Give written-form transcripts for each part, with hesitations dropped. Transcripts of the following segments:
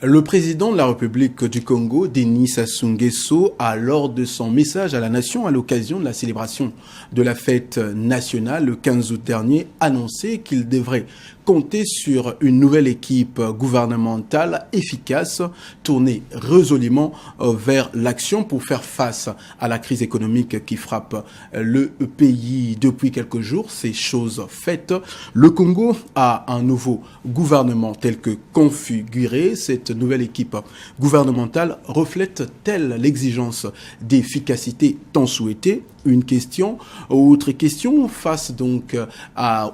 Le président de la République du Congo, Denis Sassou Nguesso, a, lors de son message à la nation à l'occasion de la célébration de la fête nationale le 15 août dernier, annoncé qu'il devrait compter sur une nouvelle équipe gouvernementale efficace, tournée résolument vers l'action pour faire face à la crise économique qui frappe le pays depuis quelques jours. C'est chose faite. Le Congo a un nouveau gouvernement tel que configuré. Cette nouvelle équipe gouvernementale reflète-t-elle l'exigence d'efficacité tant souhaitée? Une question. Autre question, face donc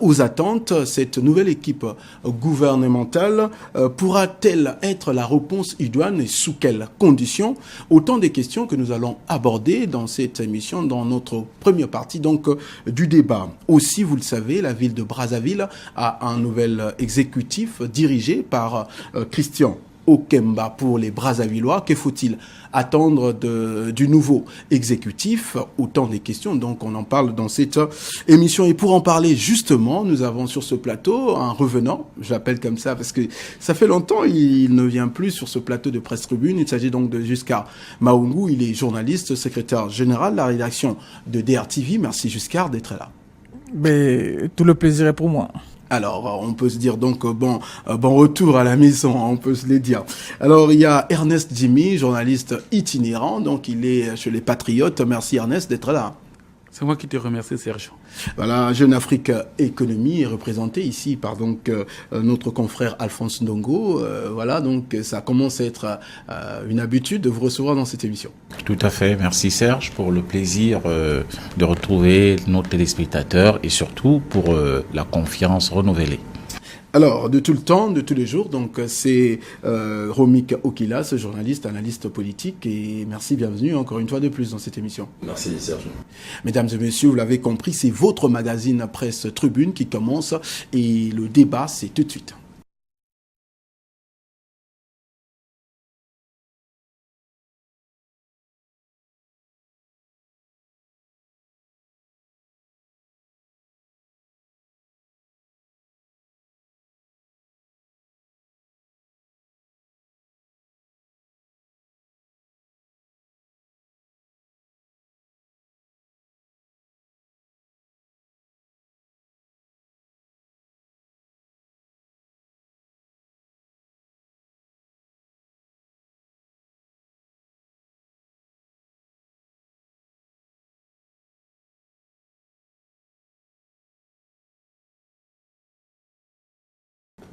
aux attentes, cette nouvelle équipe gouvernementale pourra-t-elle être la réponse idoine et sous quelles conditions? Autant des questions que nous allons aborder dans cette émission, dans notre première partie donc du débat. Aussi, vous le savez, la ville de Brazzaville a un nouvel exécutif dirigé par Christian Okemba pour les Brazzavillois. Que faut-il attendre du nouveau exécutif? Autant des questions, donc on en parle dans cette émission. Et pour en parler justement, nous avons sur ce plateau un revenant, je l'appelle comme ça parce que ça fait longtemps, il ne vient plus sur ce plateau de Presse Tribune. Il s'agit donc de Giscard Maoungou, il est journaliste, secrétaire général de la rédaction de DRTV. Merci Giscard d'être là. Mais tout le plaisir est pour moi. Alors, on peut se dire donc bon retour à la maison, on peut se le dire. Alors, il y a Ernest Jimmy, journaliste itinérant, donc il est chez les Patriotes. Merci Ernest d'être là. C'est moi qui te remercie, Serge. Voilà, Jeune Afrique Économie est représentée ici par donc notre confrère Alphonse Ndongo. Voilà, donc ça commence à être une habitude de vous recevoir dans cette émission. Tout à fait, merci Serge pour le plaisir de retrouver nos téléspectateurs et surtout pour la confiance renouvelée. Alors, de tout le temps, de tous les jours, donc c'est Romik Okilas, journaliste, analyste politique, et merci, bienvenue encore une fois de plus dans cette émission. Merci Serge. Mesdames et messieurs, vous l'avez compris, c'est votre magazine Presse Tribune qui commence, et le débat, c'est tout de suite.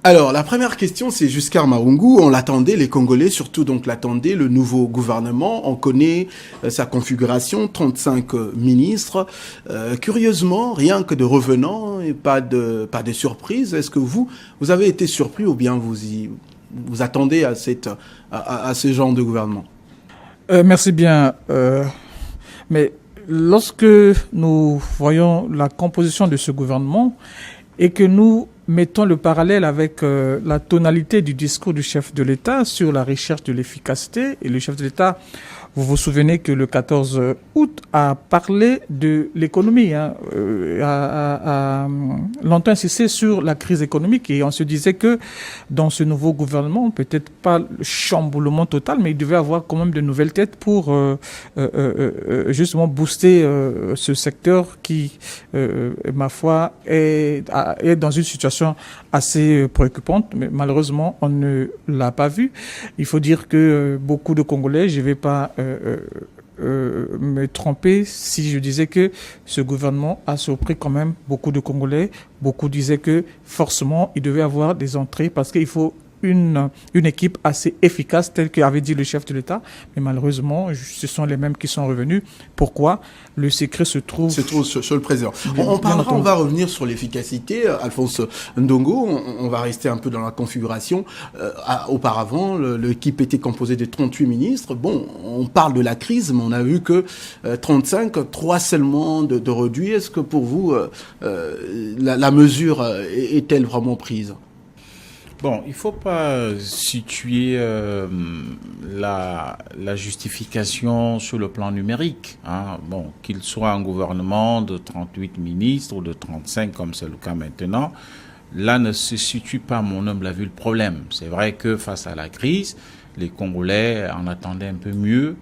Alors, la première question, c'est Giscard Maoungou. On l'attendait, les Congolais surtout donc l'attendaient, le nouveau gouvernement. On connaît sa configuration, 35 ministres. Curieusement, rien que de revenants et pas de surprise. Est-ce que vous avez été surpris ou bien vous attendez à ce genre de gouvernement? Merci bien. Mais lorsque nous voyons la composition de ce gouvernement et que nous mettons le parallèle avec la tonalité du discours du chef de l'État sur la recherche de l'efficacité, et le chef de l'État, vous vous souvenez que le 14 août a parlé de l'économie, a longtemps insisté sur la crise économique, et on se disait que dans ce nouveau gouvernement, peut-être pas le chamboulement total, mais il devait avoir quand même de nouvelles têtes pour justement booster ce secteur qui, ma foi, est dans une situation assez préoccupante, mais malheureusement, on ne l'a pas vu. Il faut dire que beaucoup de Congolais, je ne vais pas me tromper si je disais que ce gouvernement a surpris quand même beaucoup de Congolais. Beaucoup disaient que forcément, il devait avoir des entrées parce qu'il faut une équipe assez efficace, telle qu'avait dit le chef de l'État. Mais malheureusement, ce sont les mêmes qui sont revenus. Pourquoi? Le secret se trouve sur le président. On va revenir sur l'efficacité. Alphonse Ndongo, on va rester un peu dans la configuration. Auparavant, l'équipe était composée de 38 ministres. Bon, on parle de la crise, mais on a vu que 35, 3 seulement de réduits. Est-ce que pour vous, la mesure est-elle vraiment prise? Bon, il ne faut pas situer la justification sur le plan numérique. Hein. Bon, qu'il soit un gouvernement de 38 ministres ou de 35, comme c'est le cas maintenant, là ne se situe pas, à mon humble avis, le problème. C'est vrai que face à la crise, les Congolais en attendaient un peu mieux,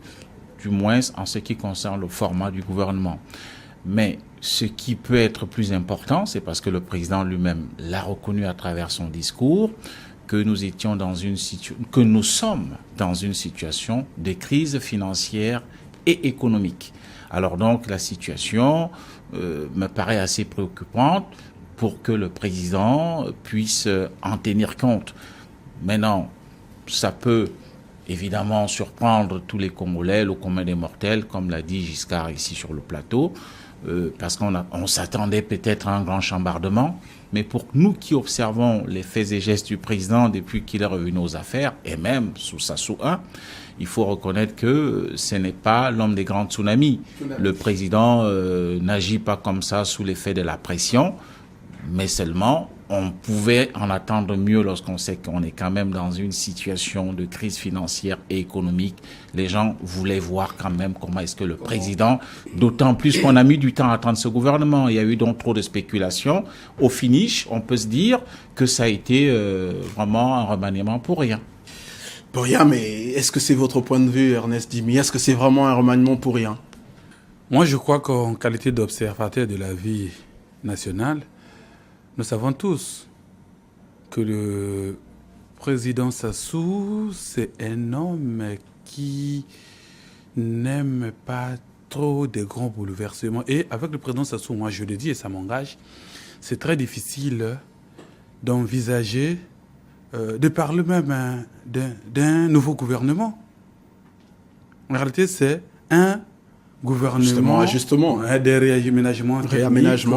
du moins en ce qui concerne le format du gouvernement. Mais ce qui peut être plus important, c'est parce que le président lui-même l'a reconnu à travers son discours, que nous sommes dans une situation de crise financière et économique. Alors donc la situation me paraît assez préoccupante pour que le président puisse en tenir compte. Maintenant, ça peut évidemment surprendre tous les Congolais, le commun des mortels, comme l'a dit Giscard ici sur le plateau, parce qu'on s'attendait peut-être à un grand chambardement. Mais pour nous qui observons les faits et gestes du président depuis qu'il est revenu aux affaires, et même sous Sassou 1, il faut reconnaître que ce n'est pas l'homme des grands tsunamis. Le président n'agit pas comme ça sous l'effet de la pression, mais seulement on pouvait en attendre mieux lorsqu'on sait qu'on est quand même dans une situation de crise financière et économique. Les gens voulaient voir quand même comment est-ce que le président, d'autant plus qu'on a mis du temps à attendre ce gouvernement, il y a eu donc trop de spéculations. Au finish, on peut se dire que ça a été vraiment un remaniement pour rien. Pour rien, mais est-ce que c'est votre point de vue, Ernest Dimi? Est-ce que c'est vraiment un remaniement pour rien? Moi, je crois qu'en qualité d'observateur de la vie nationale, nous savons tous que le président Sassou, c'est un homme qui n'aime pas trop de grands bouleversements. Et avec le président Sassou, moi je le dis et ça m'engage, c'est très difficile d'envisager, de parler même d'un nouveau gouvernement. En réalité, c'est un gouvernement, justement. Des réaménagements,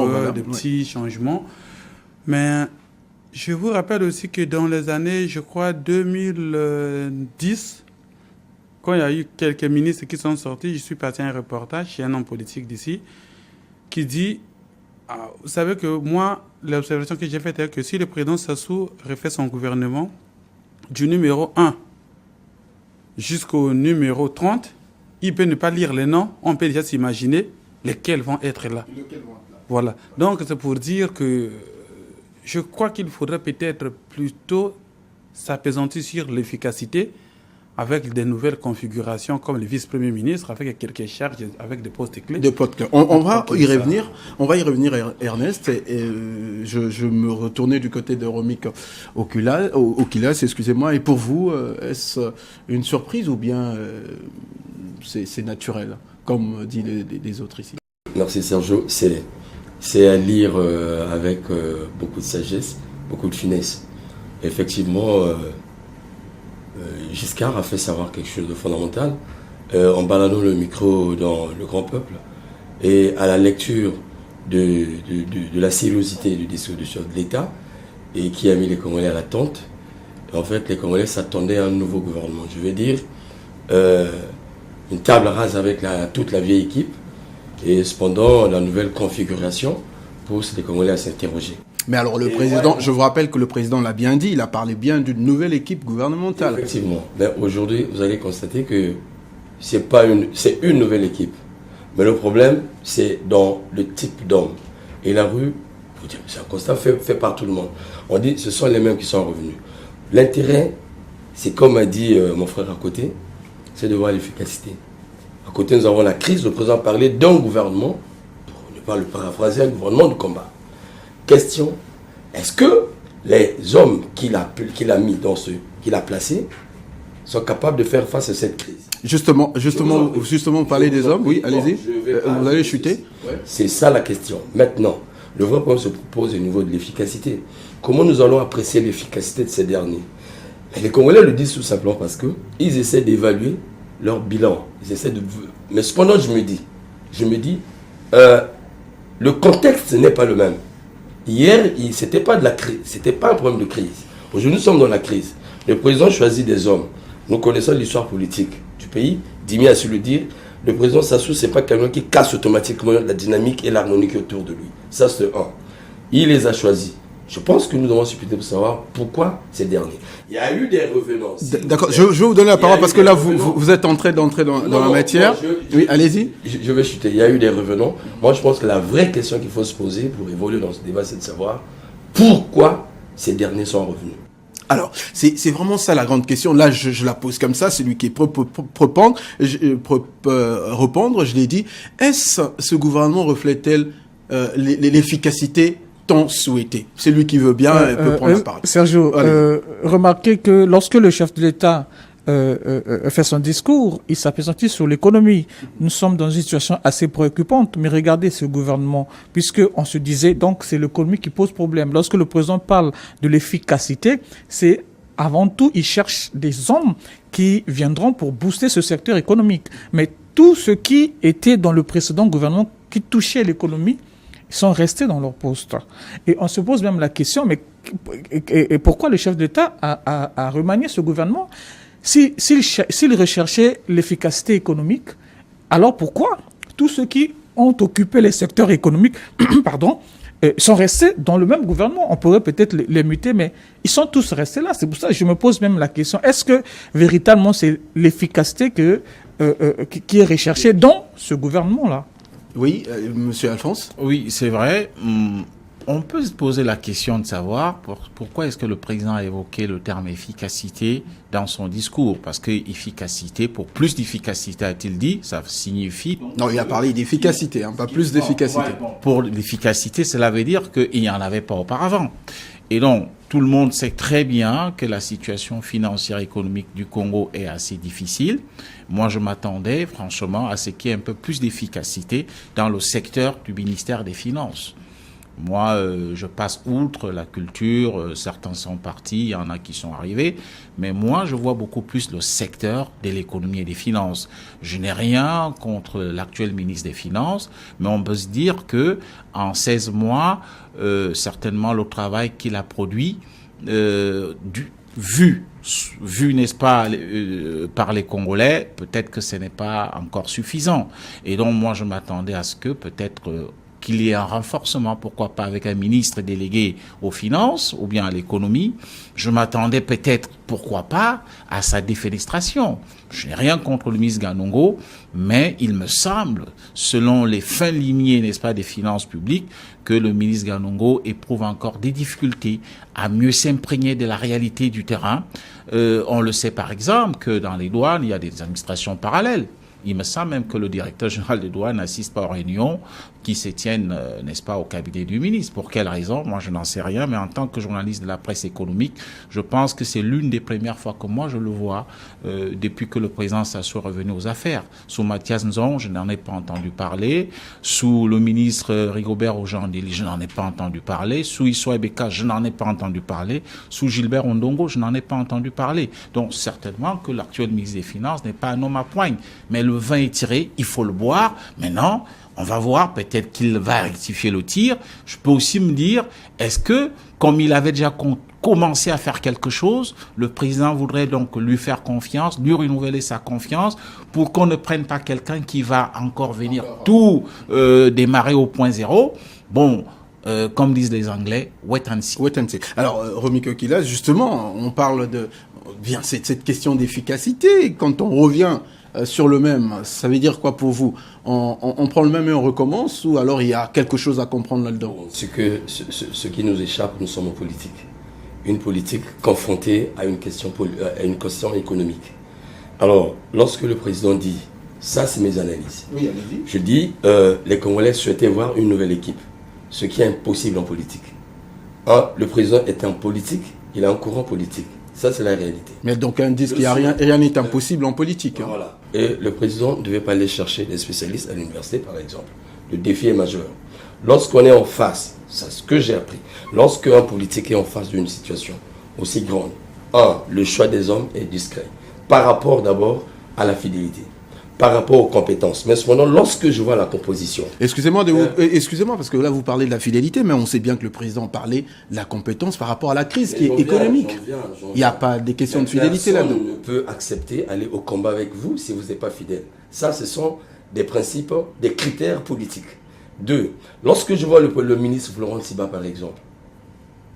voilà. des petits changements. Mais je vous rappelle aussi que dans les années, je crois, 2010, quand il y a eu quelques ministres qui sont sortis, je suis parti à un reportage chez un homme politique d'ici qui dit, vous savez que moi, l'observation que j'ai faite est que si le président Sassou refait son gouvernement du numéro 1 jusqu'au numéro 30, il peut ne pas lire les noms, on peut déjà s'imaginer lesquels vont être là. Voilà. Donc c'est pour dire que je crois qu'il faudrait peut-être plutôt s'appesantir sur l'efficacité avec des nouvelles configurations comme le vice-premier ministre, avec quelques charges, avec des postes clés. On va y revenir. On va y revenir, Ernest. Je me retournais du côté de Romik Okilas, excusez-moi. Et pour vous, est-ce une surprise ou bien c'est naturel, comme disent les autres ici? Merci Sergio. C'est à lire avec beaucoup de sagesse, beaucoup de finesse. Effectivement, Giscard a fait savoir quelque chose de fondamental en baladant le micro dans le grand peuple et à la lecture de la sérieuxité du discours du chef de l'État et qui a mis les Congolais à l'attente. En fait, les Congolais s'attendaient à un nouveau gouvernement. Je veux dire, une table rase avec toute la vieille équipe. Et cependant, la nouvelle configuration pousse les Congolais à s'interroger. Mais alors le président, je vous rappelle que le président l'a bien dit, il a parlé bien d'une nouvelle équipe gouvernementale. Effectivement. Ben, aujourd'hui, vous allez constater que c'est une nouvelle équipe. Mais le problème, c'est dans le type d'homme. Et la rue, c'est un constat fait par tout le monde. On dit ce sont les mêmes qui sont revenus. L'intérêt, c'est comme a dit mon frère à côté, c'est de voir l'efficacité. À côté, nous avons la crise. Le président parlait d'un gouvernement, pour ne pas le paraphraser, un gouvernement de combat. Question, est-ce que les hommes qu'il a mis qu'il a placés sont capables de faire face à cette crise? Justement, vous parlez des hommes. Oui, allez-y. Vous allez chuter. C'est ça la question. Maintenant, le vrai problème se pose au niveau de l'efficacité. Comment nous allons apprécier l'efficacité de ces derniers? Et les Congolais le disent tout simplement parce qu'ils essaient d'évaluer leur bilan. Mais cependant, je me dis, le contexte n'est pas le même. Hier, ce n'était pas de la crise, c'était pas un problème de crise. Aujourd'hui, nous sommes dans la crise. Le président choisit des hommes. Nous connaissons l'histoire politique du pays. Dimi a su le dire. Le président Sassou, ce n'est pas quelqu'un qui casse automatiquement la dynamique et l'harmonie autour de lui. Ça, c'est un. Il les a choisis. Je pense que nous devons supputer pour savoir pourquoi ces derniers. Il y a eu des revenants. D'accord, je vais vous donner la parole parce que là, vous êtes en train d'entrer dans la matière. Oui, allez-y. Je vais chuter. Il y a eu des revenants. Moi, je pense que la vraie question qu'il faut se poser pour évoluer dans ce débat, c'est de savoir pourquoi ces derniers sont revenus. Alors, c'est vraiment ça la grande question. Là, je la pose comme ça, c'est lui qui est répondre, je l'ai dit. Est-ce ce gouvernement reflète-t-elle l'efficacité tant souhaitée? C'est lui qui veut bien peut prendre la parole. Sergio, remarquez que lorsque le chef de l'État fait son discours, il s'appesantit sur l'économie. Nous sommes dans une situation assez préoccupante, mais regardez ce gouvernement, puisqu'on se disait, donc c'est l'économie qui pose problème. Lorsque le président parle de l'efficacité, c'est avant tout, il cherche des hommes qui viendront pour booster ce secteur économique. Mais tout ce qui était dans le précédent gouvernement, qui touchait l'économie, ils sont restés dans leur poste. Et on se pose même la question, mais et pourquoi le chef d'État a remanié ce gouvernement? S'il recherchait l'efficacité économique, alors pourquoi tous ceux qui ont occupé les secteurs économiques sont restés dans le même gouvernement? On pourrait peut-être les muter, mais ils sont tous restés là. C'est pour ça que je me pose même la question. Est-ce que véritablement c'est l'efficacité qui est recherchée dans ce gouvernement-là? Oui, monsieur Alphonse? Oui, c'est vrai. On peut se poser la question de savoir pourquoi est-ce que le président a évoqué le terme efficacité dans son discours. Parce que efficacité, pour plus d'efficacité, a-t-il dit, ça signifie... Non, il a parlé d'efficacité, pas plus d'efficacité. Pour l'efficacité, cela veut dire qu'il n'y en avait pas auparavant. Et donc, tout le monde sait très bien que la situation financière et économique du Congo est assez difficile. Moi, je m'attendais franchement à ce qu'il y ait un peu plus d'efficacité dans le secteur du ministère des Finances. Moi, je passe outre la culture, certains sont partis, il y en a qui sont arrivés, mais moi, je vois beaucoup plus le secteur de l'économie et des finances. Je n'ai rien contre l'actuel ministre des Finances, mais on peut se dire que en 16 mois, certainement le travail qu'il a produit, vu, n'est-ce pas, par les Congolais, peut-être que ce n'est pas encore suffisant. Et donc, moi, je m'attendais à ce que peut-être... qu'il y ait un renforcement, pourquoi pas avec un ministre délégué aux finances ou bien à l'économie. Je m'attendais peut-être, pourquoi pas, à sa défenestration. Je n'ai rien contre le ministre Ganongo, mais il me semble, selon les fins limiers, n'est-ce pas, des finances publiques, que le ministre Ganongo éprouve encore des difficultés à mieux s'imprégner de la réalité du terrain. On le sait par exemple que dans les douanes, il y a des administrations parallèles. Il me semble même que le directeur général des douanes n'assiste pas aux réunions qui se tiennent, n'est-ce pas, au cabinet du ministre. Pour quelle raison? Moi, je n'en sais rien, mais en tant que journaliste de la presse économique, je pense que c'est l'une des premières fois que moi je le vois depuis que le président Sassou est revenu aux affaires. Sous Mathias Nzon, je n'en ai pas entendu parler. Sous le ministre Rigobert Ojandili, je n'en ai pas entendu parler. Sous Issou Ebeka, je n'en ai pas entendu parler. Sous Gilbert Ondongo, je n'en ai pas entendu parler. Donc, certainement que l'actuel ministre des Finances n'est pas un homme à poigne. Mais le vin est tiré, il faut le boire. Maintenant, on va voir, peut-être qu'il va rectifier le tir. Je peux aussi me dire, est-ce que, comme il avait déjà commencé à faire quelque chose, le président voudrait donc lui faire confiance, lui renouveler sa confiance, pour qu'on ne prenne pas quelqu'un qui va encore venir tout démarrer au point zéro. Bon, comme disent les Anglais, wait and see. Wait and see. Alors, Romy Kokila, justement, on parle de bien cette question d'efficacité. Quand on revient sur le même, ça veut dire quoi pour vous? On prend le même et on recommence, ou alors il y a quelque chose à comprendre là-dedans? Ce qui nous échappe, nous sommes en politique. Une politique confrontée à une question économique. Alors, lorsque le président dit, ça c'est mes analyses, oui, allez-y. Je dis, les Congolais souhaitaient voir une nouvelle équipe, ce qui est impossible en politique. Le président est en politique, il a un courant politique. Ça, c'est la réalité. Mais donc, on dit qu'il n'y a rien n'est impossible en politique. Hein. Voilà. Et le président ne devait pas aller chercher des spécialistes à l'université, par exemple. Le défi est majeur. Lorsqu'on est en face, c'est ce que j'ai appris, lorsqu'un politique est en face d'une situation aussi grande, le choix des hommes est discret. Par rapport d'abord à la fidélité, par rapport aux compétences. Mais cependant, lorsque je vois la composition... Excusez-moi, parce que là, vous parlez de la fidélité, mais on sait bien que le président parlait de la compétence par rapport à la crise qui est économique. Il n'y a pas des questions de fidélité là-dedans. Personne ne peut accepter aller au combat avec vous si vous n'êtes pas fidèle. Ça, ce sont des principes, des critères politiques. 2. Lorsque je vois le ministre Florent Siba, par exemple,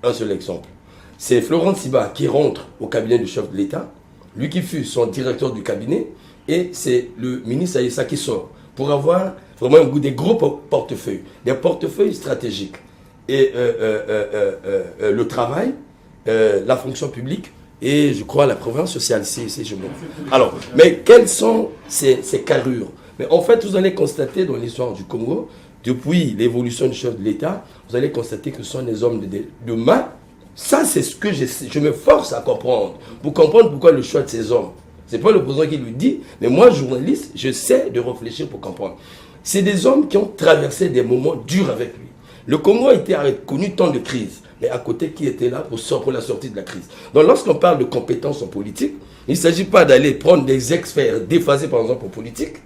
un seul exemple, c'est Florent Siba qui rentre au cabinet du chef de l'État, lui qui fut son directeur du cabinet, et c'est le ministre Aïssa qui sort pour avoir vraiment des gros portefeuilles, des portefeuilles stratégiques. et le travail, la fonction publique et je crois la province sociale, si je me... Alors, mais quelles sont ces carrures? Mais en fait, vous allez constater dans l'histoire du Congo, depuis l'évolution du chef de l'État, vous allez constater que ce sont des hommes de main. Ça, c'est ce que je me force à comprendre. Pour comprendre pourquoi le choix de ces hommes. Ce n'est pas le président qui lui dit, mais moi, journaliste, je sais de réfléchir pour comprendre. C'est des hommes qui ont traversé des moments durs avec lui. Le Congo a connu tant de crises, mais à côté, qui était là pour la sortie de la crise. Donc, lorsqu'on parle de compétences en politique, il ne s'agit pas d'aller prendre des experts déphasés, par exemple, en politique,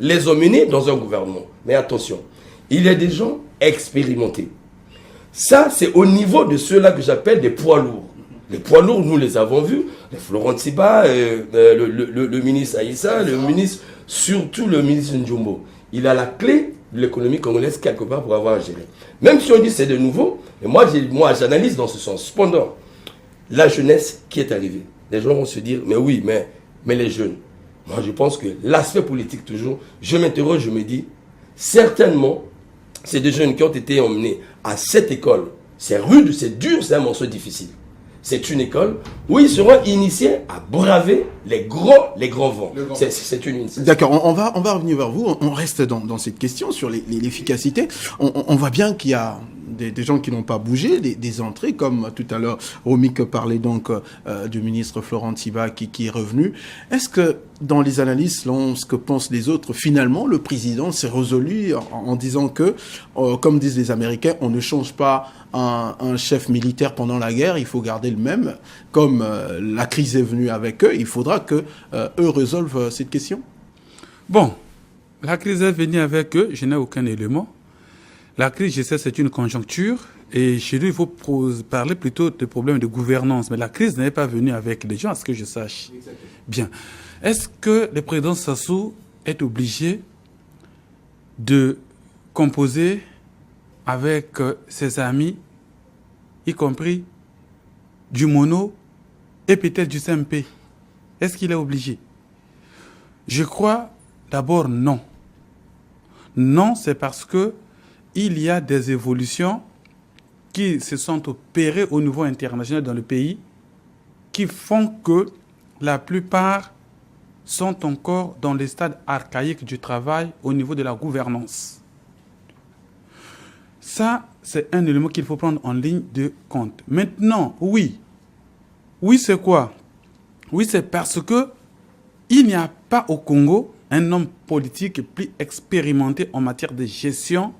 les emmener dans un gouvernement. Mais attention, il y a des gens expérimentés. Ça, c'est au niveau de ceux-là que j'appelle des poids lourds. Les poids lourds, nous les avons vus. Florent Tsiba, le ministre Aïssa, le ministre, surtout le ministre Njumbo. Il a la clé de l'économie congolaise quelque part pour avoir à gérer. Même si on dit c'est de nouveau, mais moi j'analyse dans ce sens. Cependant, la jeunesse qui est arrivée, les gens vont se dire, mais oui, mais les jeunes. Moi, je pense que l'aspect politique, toujours, je m'interroge, je me dis, certainement, c'est des jeunes qui ont été emmenés à cette école. C'est rude, c'est dur, c'est un morceau difficile. C'est une école où ils seront initiés à braver les grands vents. C'est une initiative. D'accord, on va revenir vers vous. On reste dans cette question sur l'efficacité. On voit bien qu'il y a des gens qui n'ont pas bougé, des entrées, comme tout à l'heure, Romik parlait donc du ministre Florent Tsiba qui est revenu. Est-ce que dans les analyses, selon ce que pensent les autres, finalement, le président s'est résolu en disant que, comme disent les Américains, on ne change pas un chef militaire pendant la guerre, il faut garder le même. Comme la crise est venue avec eux, il faudra que eux résolvent cette question. Bon, la crise est venue avec eux, je n'ai aucun élément. La crise, je sais, c'est une conjoncture. Et chez lui, il faut parler plutôt de problèmes de gouvernance. Mais la crise n'est pas venue avec les gens, à ce que je sache. Exactement. Bien. Est-ce que le président Sassou est obligé de composer avec ses amis, y compris du Mono et peut-être du CMP? Est-ce qu'il est obligé? Je crois d'abord non. Non, c'est parce que il y a des évolutions qui se sont opérées au niveau international dans le pays qui font que la plupart sont encore dans les stades archaïques du travail au niveau de la gouvernance. Ça, c'est un élément qu'il faut prendre en ligne de compte. Maintenant, oui. Oui, c'est quoi? Oui, c'est parce que il n'y a pas au Congo un homme politique plus expérimenté en matière de gestion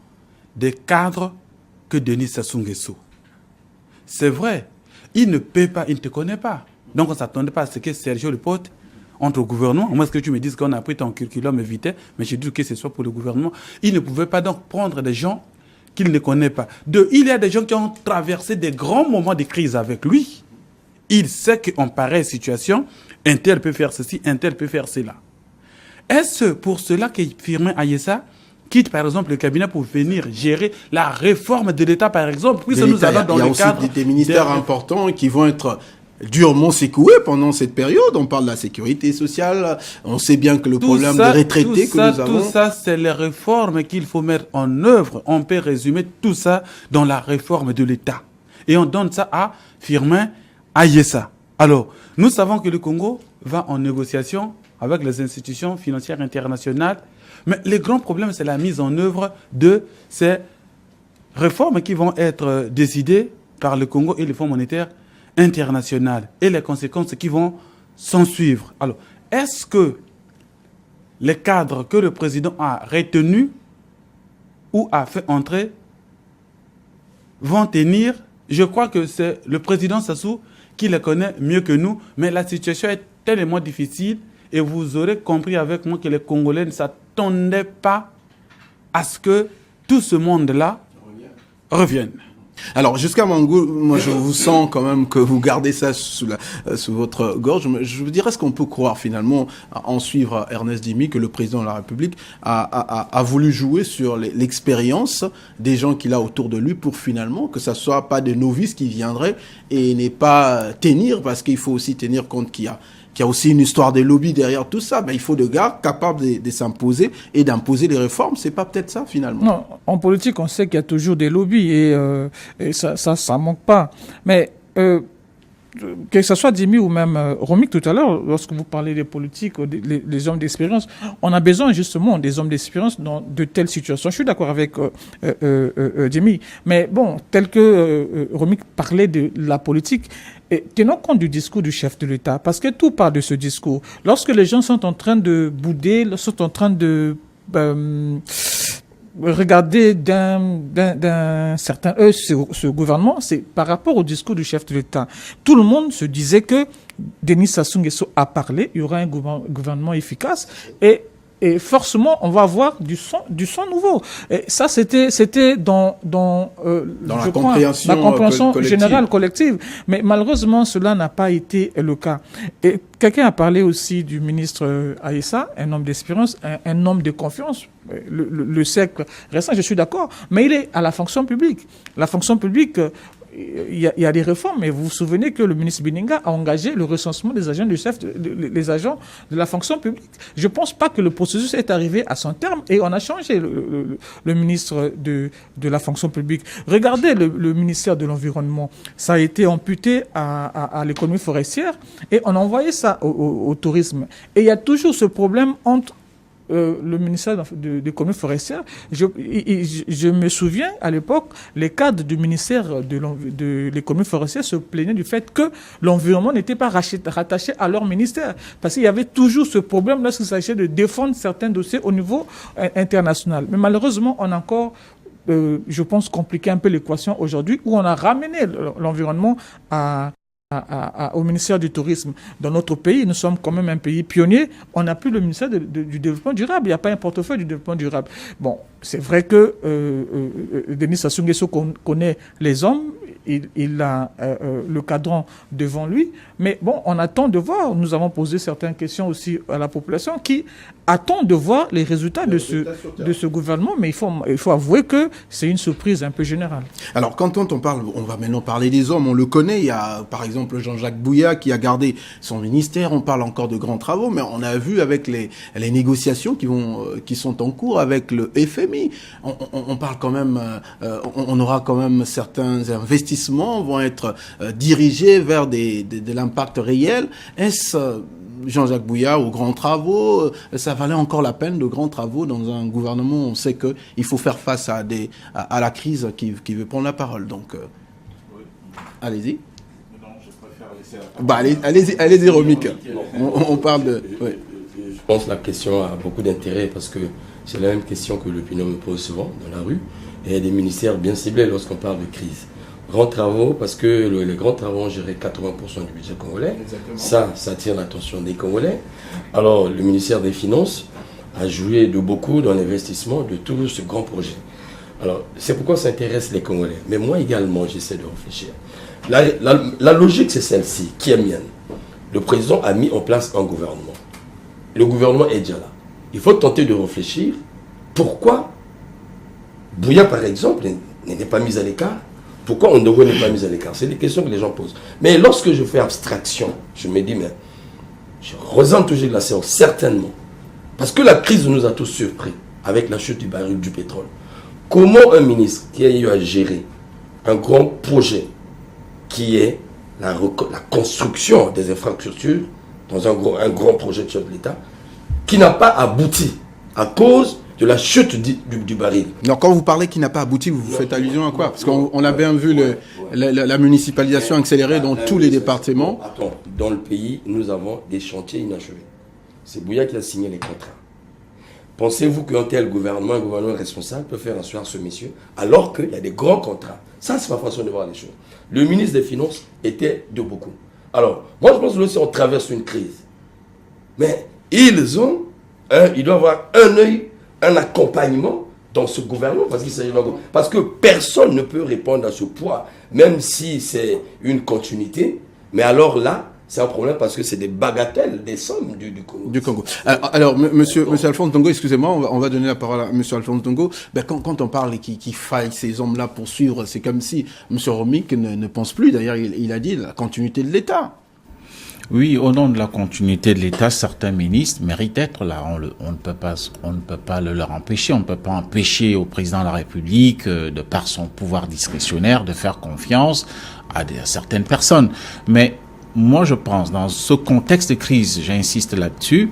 des cadres que Denis Sassou Nguesso. C'est vrai, il ne te connaît pas. Donc on ne s'attendait pas à ce que Sergio Lepote entre au gouvernement. Moi, est-ce que tu me dises qu'on a pris ton curriculum vitae, mais j'ai dit que ce soit pour le gouvernement. Il ne pouvait pas donc prendre des gens qu'il ne connaît pas. Il y a des gens qui ont traversé des grands moments de crise avec lui. Il sait qu'en pareille situation, un tel peut faire ceci, un tel peut faire cela. Est-ce pour cela que Firmin Ayessa quitte par exemple le cabinet pour venir gérer la réforme de l'État par exemple? Oui, ça nous allons dans le cadre. Il y a aussi des ministères importants qui vont être durement secoués pendant cette période. On parle de la sécurité sociale, on sait bien que le problème des retraités que nous avons... Tout ça, c'est les réformes qu'il faut mettre en œuvre. On peut résumer tout ça dans la réforme de l'État. Et on donne ça à Firmin Ayessa. Alors, nous savons que le Congo va en négociation avec les institutions financières internationales. Mais le grand problème, c'est la mise en œuvre de ces réformes qui vont être décidées par le Congo et le Fonds monétaire international et les conséquences qui vont s'en suivre. Alors, est-ce que les cadres que le président a retenus ou a fait entrer vont tenir? Je crois que c'est le président Sassou qui les connaît mieux que nous, mais la situation est tellement difficile. Et vous aurez compris avec moi que les Congolais ne s'attendaient pas à ce que tout ce monde-là revienne. Alors, jusqu'à Mangou, moi je vous sens quand même que vous gardez ça sous votre gorge. Je vous dirais, est-ce qu'on peut croire finalement, en suivre Ernest Dimi, que le président de la République a voulu jouer sur l'expérience des gens qu'il a autour de lui pour finalement que ça ne soit pas des novices qui viendraient et n'est pas tenir, parce qu'il faut aussi tenir compte qu'il y a qu'il y a aussi une histoire des lobbies derrière tout ça. Ben, il faut des gars capables de s'imposer et d'imposer des réformes. C'est pas peut-être ça, finalement. Non, en politique, on sait qu'il y a toujours des lobbies et ça manque pas. Mais que ce soit Dimi ou même Romik tout à l'heure, lorsque vous parlez des politiques, des hommes d'expérience, on a besoin justement des hommes d'expérience dans de telles situations. Je suis d'accord avec Dimi, mais bon, tel que Romik parlait de la politique, et tenons compte du discours du chef de l'État, parce que tout part de ce discours. Lorsque les gens sont en train de bouder, sont en train de regarder d'un certain ce gouvernement, c'est par rapport au discours du chef de l'État. Tout le monde se disait que Denis Sassou Nguesso a parlé, il y aura un gouvernement efficace et forcément on va avoir du son nouveau. Et ça c'était dans la compréhension générale collective, mais malheureusement cela n'a pas été le cas. Et quelqu'un a parlé aussi du ministre Aïssa, un homme d'expérience, un homme de confiance. Le siècle récent, je suis d'accord, mais il est à la fonction publique. La fonction publique, il y a des réformes, mais vous vous souvenez que le ministre Bininga a engagé le recensement des agents du chef, les agents de la fonction publique. Je ne pense pas que le processus est arrivé à son terme et on a changé le ministre de la fonction publique. Regardez le ministère de l'Environnement. Ça a été amputé à l'économie forestière et on a envoyé ça au tourisme. Et il y a toujours ce problème entre le ministère de l'économie forestière. Je me souviens, à l'époque, les cadres du ministère de l'économie forestière se plaignaient du fait que l'environnement n'était pas rattaché à leur ministère. Parce qu'il y avait toujours ce problème lorsqu'il s'agissait de défendre certains dossiers au niveau international. Mais malheureusement, on a encore, je pense, compliqué un peu l'équation aujourd'hui, où on a ramené l'environnement au ministère du Tourisme. Dans notre pays, nous sommes quand même un pays pionnier. On n'a plus le ministère du Développement durable. Il n'y a pas un portefeuille du développement durable. Bon, c'est vrai que Denis Sassou Nguesso connaît les hommes. Il a le cadran devant lui. Mais bon, on attend de voir. Nous avons posé certaines questions aussi à la population qui attend de voir les résultats de ce gouvernement. Mais il faut avouer que c'est une surprise un peu générale. Alors, quand on parle, on va maintenant parler des hommes. On le connaît. Il y a, par exemple, Jean-Jacques Bouya qui a gardé son ministère. On parle encore de grands travaux, mais on a vu avec les négociations qui sont en cours avec le FMI. On parle quand même, on aura quand même certains investissements vont être dirigés vers de l'impact réel. Est-ce Jean-Jacques Bouya aux grands travaux, ça valait encore la peine de grands travaux dans un gouvernement? On sait qu'il faut faire face à la crise qui veut prendre la parole. Donc, allez-y. Bah, allez-y, Romik. On parle de... Ouais. Je pense que la question a beaucoup d'intérêt parce que c'est la même question que l'opinion me pose souvent dans la rue. Et il y a des ministères bien ciblés lorsqu'on parle de crise. Grands travaux, parce que les grands travaux ont géré 80% du budget congolais. Exactement. Ça attire l'attention des Congolais. Alors, le ministère des Finances a joué de beaucoup dans l'investissement de tout ce grand projet. Alors, c'est pourquoi ça intéresse les Congolais. Mais moi également, j'essaie de réfléchir. La logique, c'est celle-ci, qui est mienne. Le président a mis en place un gouvernement. Le gouvernement est déjà là. Il faut tenter de réfléchir pourquoi Bouya, par exemple, n'était pas mis à l'écart. Pourquoi Ondongo n'est pas mis à l'écart? C'est des questions que les gens posent. Mais lorsque je fais abstraction, je me dis, mais je ressens toujours de la séance, certainement. Parce que la crise nous a tous surpris avec la chute du baril du pétrole. Comment un ministre qui a eu à gérer un grand projet qui est la construction des infrastructures dans un grand projet de chef de l'État, qui n'a pas abouti à cause de la chute du baril. Alors, quand vous parlez qui n'a pas abouti, vous faites allusion à quoi? Parce qu'on a bien vu la municipalisation accélérée dans tous les départements. Attends, dans le pays, nous avons des chantiers inachevés. C'est Bouya qui a signé les contrats. Pensez-vous qu'un tel gouvernement, un gouvernement responsable, peut faire asseoir ce monsieur alors qu'il y a des grands contrats? Ça, c'est ma façon de voir les choses. Le ministre des Finances était de beaucoup. Alors, moi, je pense que aussi on traverse une crise. Mais il doit avoir un œil, un accompagnement dans ce gouvernement parce que personne ne peut répondre à ce poids, même si c'est une continuité. Mais alors là, c'est un problème parce que c'est des bagatelles, des sommes du Congo. Du Congo. Alors, monsieur Alphonse Ndongo, excusez-moi, on va donner la parole à monsieur Alphonse Ndongo. Ben, quand on parle qu'il faille ces hommes-là pour suivre, c'est comme si monsieur Romik ne pense plus. D'ailleurs, il a dit la continuité de l'État. Oui, au nom de la continuité de l'État, certains ministres méritent d'être là. On ne peut pas leur empêcher. On ne peut pas empêcher au président de la République, de par son pouvoir discrétionnaire, de faire confiance à certaines personnes. Mais moi, je pense, dans ce contexte de crise, j'insiste là-dessus,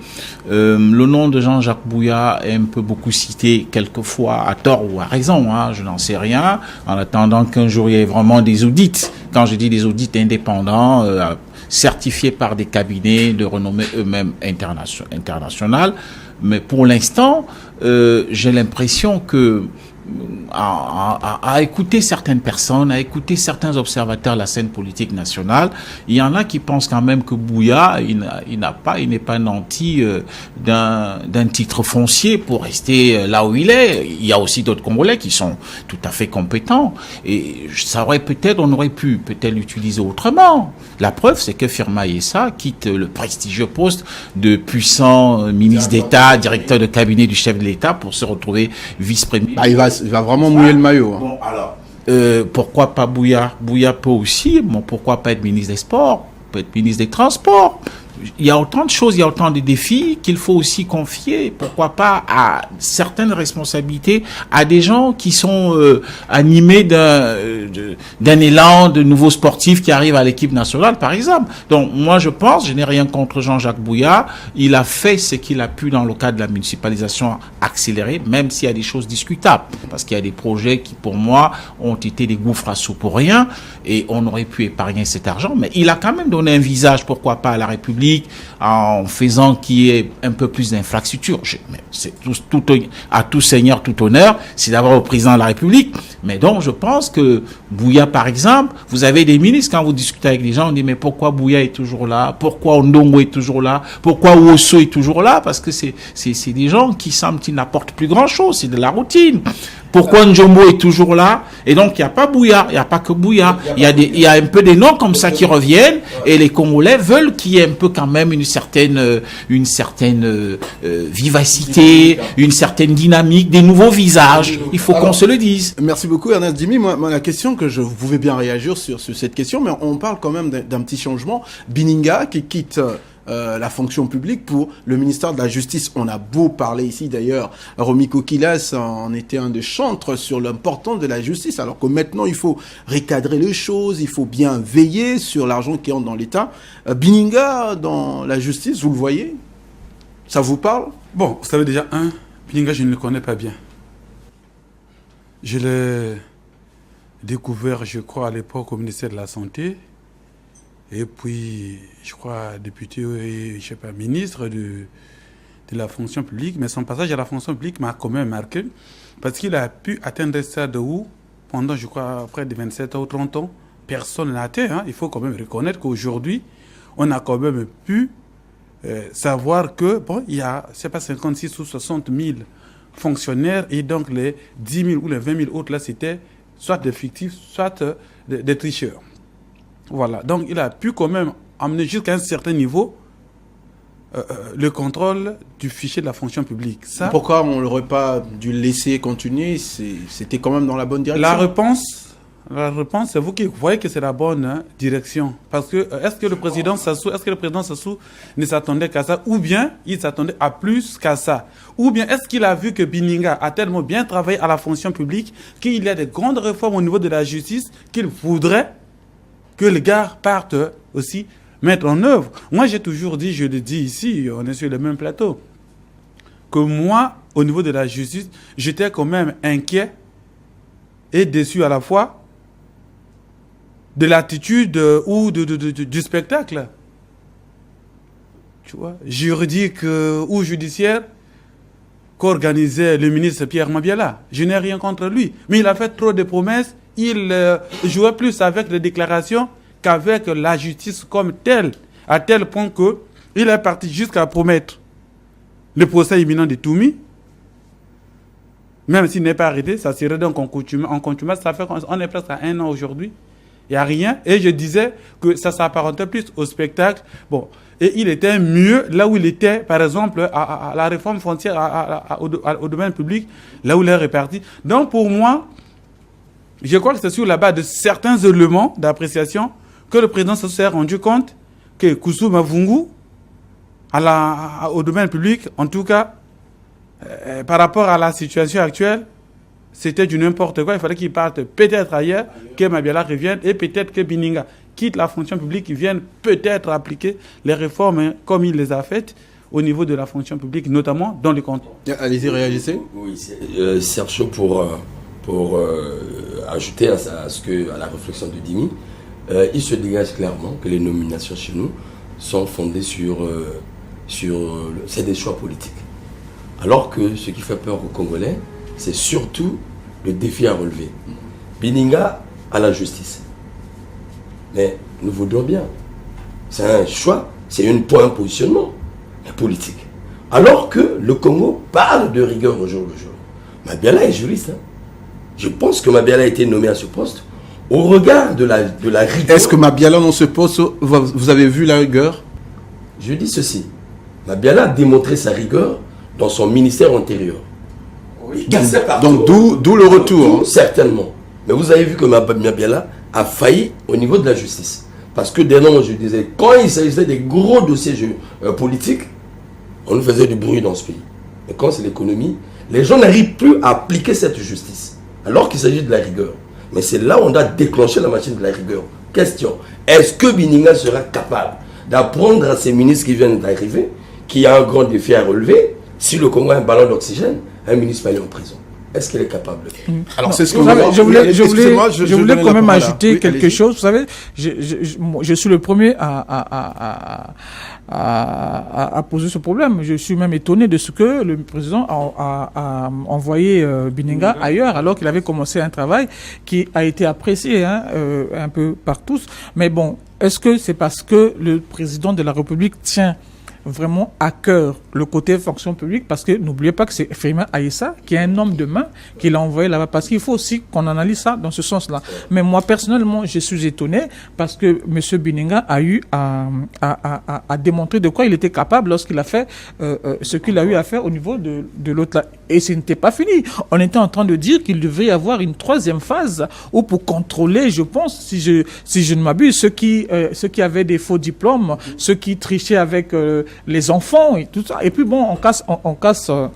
le nom de Jean-Jacques Bouya est un peu beaucoup cité quelquefois à tort ou à raison, je n'en sais rien, en attendant qu'un jour il y ait vraiment des audits. Quand je dis des audits indépendants, certifiés par des cabinets de renommée eux-mêmes internationale. Mais pour l'instant, j'ai l'impression que à écouter certaines personnes, à écouter certains observateurs de la scène politique nationale, il y en a qui pensent quand même que Bouya, il n'est pas nanti d'un titre foncier pour rester là où il est. Il y a aussi d'autres Congolais qui sont tout à fait compétents et on aurait pu l'utiliser autrement. La preuve, c'est que Firma Yessa quitte le prestigieux poste de puissant ministre d'État, directeur de cabinet du chef de l'État pour se retrouver vice-premier. Il va vraiment mouiller le maillot. Bon, alors, pourquoi pas Bouya? Bouya peut aussi, pourquoi pas être ministre des Sports, peut être ministre des Transports. Il y a autant de choses, il y a autant de défis qu'il faut aussi confier, pourquoi pas, à certaines responsabilités, à des gens qui sont animés d'un élan de nouveaux sportifs qui arrivent à l'équipe nationale, par exemple. Donc, moi, je n'ai rien contre Jean-Jacques Bouya. Il a fait ce qu'il a pu dans le cadre de la municipalisation accélérée, même s'il y a des choses discutables. Parce qu'il y a des projets qui, pour moi, ont été des gouffres à soupe pour rien, et on aurait pu épargner cet argent. Mais il a quand même donné un visage, pourquoi pas, à la République, en faisant qu'il y ait un peu plus d'infrastructures. C'est à tout seigneur, tout honneur, c'est d'abord au président de la République. Mais donc, je pense que Bouya, par exemple, vous avez des ministres, quand vous discutez avec des gens, on dit, mais pourquoi Bouya est toujours là? Pourquoi Ondongo est toujours là? Pourquoi Ouosso est toujours là? Parce que c'est des gens qui semblent qu'ils n'apportent plus grand chose, c'est de la routine. Pourquoi Njombo est toujours là? Et donc, il n'y a pas Bouya, il n'y a pas que Bouya. Il y a un peu des noms comme ça qui reviennent, et les Congolais veulent qu'il y ait un peu quand même une certaine vivacité, une certaine dynamique, des nouveaux visages. Il faut qu'on se le dise. Merci beaucoup, Ernest Djimi. Moi, la question que vous pouvez bien réagir sur cette question, mais on parle quand même d'un petit changement. Bininga qui quitte la fonction publique pour le ministère de la Justice. On a beau parler ici, d'ailleurs, Romy Kokilas en était un des chantres sur l'importance de la justice, alors que maintenant, il faut recadrer les choses, il faut bien veiller sur l'argent qui entre dans l'État. Bininga, dans la justice, vous le voyez? Ça vous parle? Bon, vous savez déjà, Bininga, je ne le connais pas bien. Je l'ai découvert, je crois, à l'époque au ministère de la Santé. Et puis, je crois, député, je sais pas, ministre de la fonction publique. Mais son passage à la fonction publique m'a quand même marqué. Parce qu'il a pu atteindre un stade où, pendant, je crois, près de 27 ou 30 ans, personne n'a atteint. Il faut quand même reconnaître qu'aujourd'hui, on a quand même pu savoir que, bon, il y a, je sais pas, 56 ou 60 000 fonctionnaires. Et donc, les 10 000 ou les 20 000 autres, là, c'était soit des fictifs, soit des tricheurs. Voilà, donc il a pu quand même amener jusqu'à un certain niveau le contrôle du fichier de la fonction publique. Ça, pourquoi on n'aurait pas dû le laisser continuer? C'était quand même dans la bonne direction. La réponse, c'est vous qui voyez que c'est la bonne direction. Parce que est-ce que le président Sassou ne s'attendait qu'à ça, ou bien il s'attendait à plus qu'à ça, ou bien est-ce qu'il a vu que Bininga a tellement bien travaillé à la fonction publique qu'il y a des grandes réformes au niveau de la justice qu'il voudrait que les gars partent aussi mettre en œuvre. Moi, j'ai toujours dit, je le dis ici, on est sur le même plateau, que moi, au niveau de la justice, j'étais quand même inquiet et déçu à la fois de l'attitude ou du spectacle. Tu vois, juridique ou judiciaire qu'organisait le ministre Pierre Mabiala. Je n'ai rien contre lui, mais il a fait trop de promesses. Il jouait plus avec les déclarations qu'avec la justice comme telle, à tel point qu'il est parti jusqu'à promettre le procès imminent de Toumi. Même s'il n'est pas arrêté, ça serait donc en contumace. Ça fait qu'on est presque à 1 an aujourd'hui. Il n'y a rien. Et je disais que ça s'apparentait plus au spectacle. Bon. Et il était mieux là où il était, par exemple, à la réforme frontière, au domaine public, là où il est réparti. Donc pour moi, je crois que c'est sur la base de certains éléments d'appréciation que le président se s'est rendu compte que Kousou Mavungu, au domaine public, en tout cas, par rapport à la situation actuelle, c'était du n'importe quoi. Il fallait qu'il parte peut-être ailleurs, que Mabiala revienne, et peut-être que Bininga quitte la fonction publique, qu'il vienne peut-être appliquer les réformes comme il les a faites au niveau de la fonction publique, notamment dans les cantons. Allez-y, réagissez. Oui, Sergio, pour ajouter à la réflexion de Dimi, il se dégage clairement que les nominations chez nous sont fondées c'est des choix politiques. Alors que ce qui fait peur aux Congolais, c'est surtout le défi à relever. Bininga à la justice. Mais nous voudrions bien. C'est un choix, c'est un positionnement politique. Alors que le Congo parle de rigueur au jour le jour. Mabiala est juriste. Hein. Je pense que Mabiala a été nommé à ce poste au regard de la rigueur. Est-ce que Mabiala dans ce poste, vous avez vu la rigueur? Je dis ceci. Mabiala a démontré sa rigueur dans son ministère antérieur. Oui. Donc d'où le retour. Certainement. Mais vous avez vu que Mabiala a failli au niveau de la justice. Parce que dès lors, je disais, quand il s'agissait des gros dossiers politiques, on nous faisait du bruit dans ce pays. Mais quand c'est l'économie, les gens n'arrivent plus à appliquer cette justice. Alors qu'il s'agit de la rigueur. Mais c'est là où on doit déclencher la machine de la rigueur. Question, est-ce que Bininga sera capable d'apprendre à ses ministres qui viennent d'arriver qu'il y a un grand défi à relever? Si le Congo a un ballon d'oxygène, un ministre va aller en prison. Est-ce qu'il est capable de le faire? Alors c'est ce que je voulais quand même ajouter quelque chose. Vous savez, je suis le premier à poser ce problème. Je suis même étonné de ce que le président a envoyé Bininga ailleurs, alors qu'il avait commencé un travail qui a été apprécié un peu par tous. Mais bon, est-ce que c'est parce que le président de la République tient vraiment à cœur le côté fonction publique, parce que n'oubliez pas que c'est Firmin Aïssa qui est un homme de main qui l'a envoyé là-bas, parce qu'il faut aussi qu'on analyse ça dans ce sens-là. Mais moi personnellement je suis étonné parce que M. Bininga a eu à démontrer de quoi il était capable lorsqu'il a fait ce qu'il a eu à faire au niveau de l'autre là. Et ce n'était pas fini. On était en train de dire qu'il devait y avoir une troisième phase où pour contrôler, je pense, si je ne m'abuse, ceux qui avaient des faux diplômes, ceux qui trichaient avec les enfants et tout ça. Et puis bon, on casse là.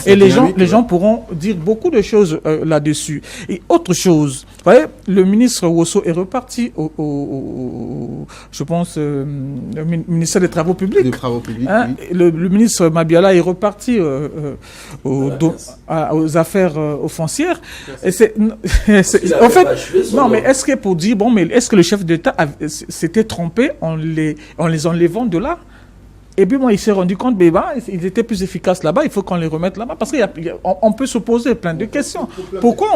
Et les gens pourront dire beaucoup de choses là-dessus. Et autre chose, vous voyez, le ministre Wosso est reparti je pense, au ministère des Travaux publics. Des Travaux publics, hein, oui. Le ministre Mabiala est reparti aux affaires foncières. Et en fait, non, mais est-ce que pour dire, bon, mais est-ce que le chef d'État s'était trompé en les enlevant de là? Et puis moi, il s'est rendu compte, ils étaient plus efficaces là-bas, il faut qu'on les remette là-bas. Parce qu'on peut se poser plein de questions. Pourquoi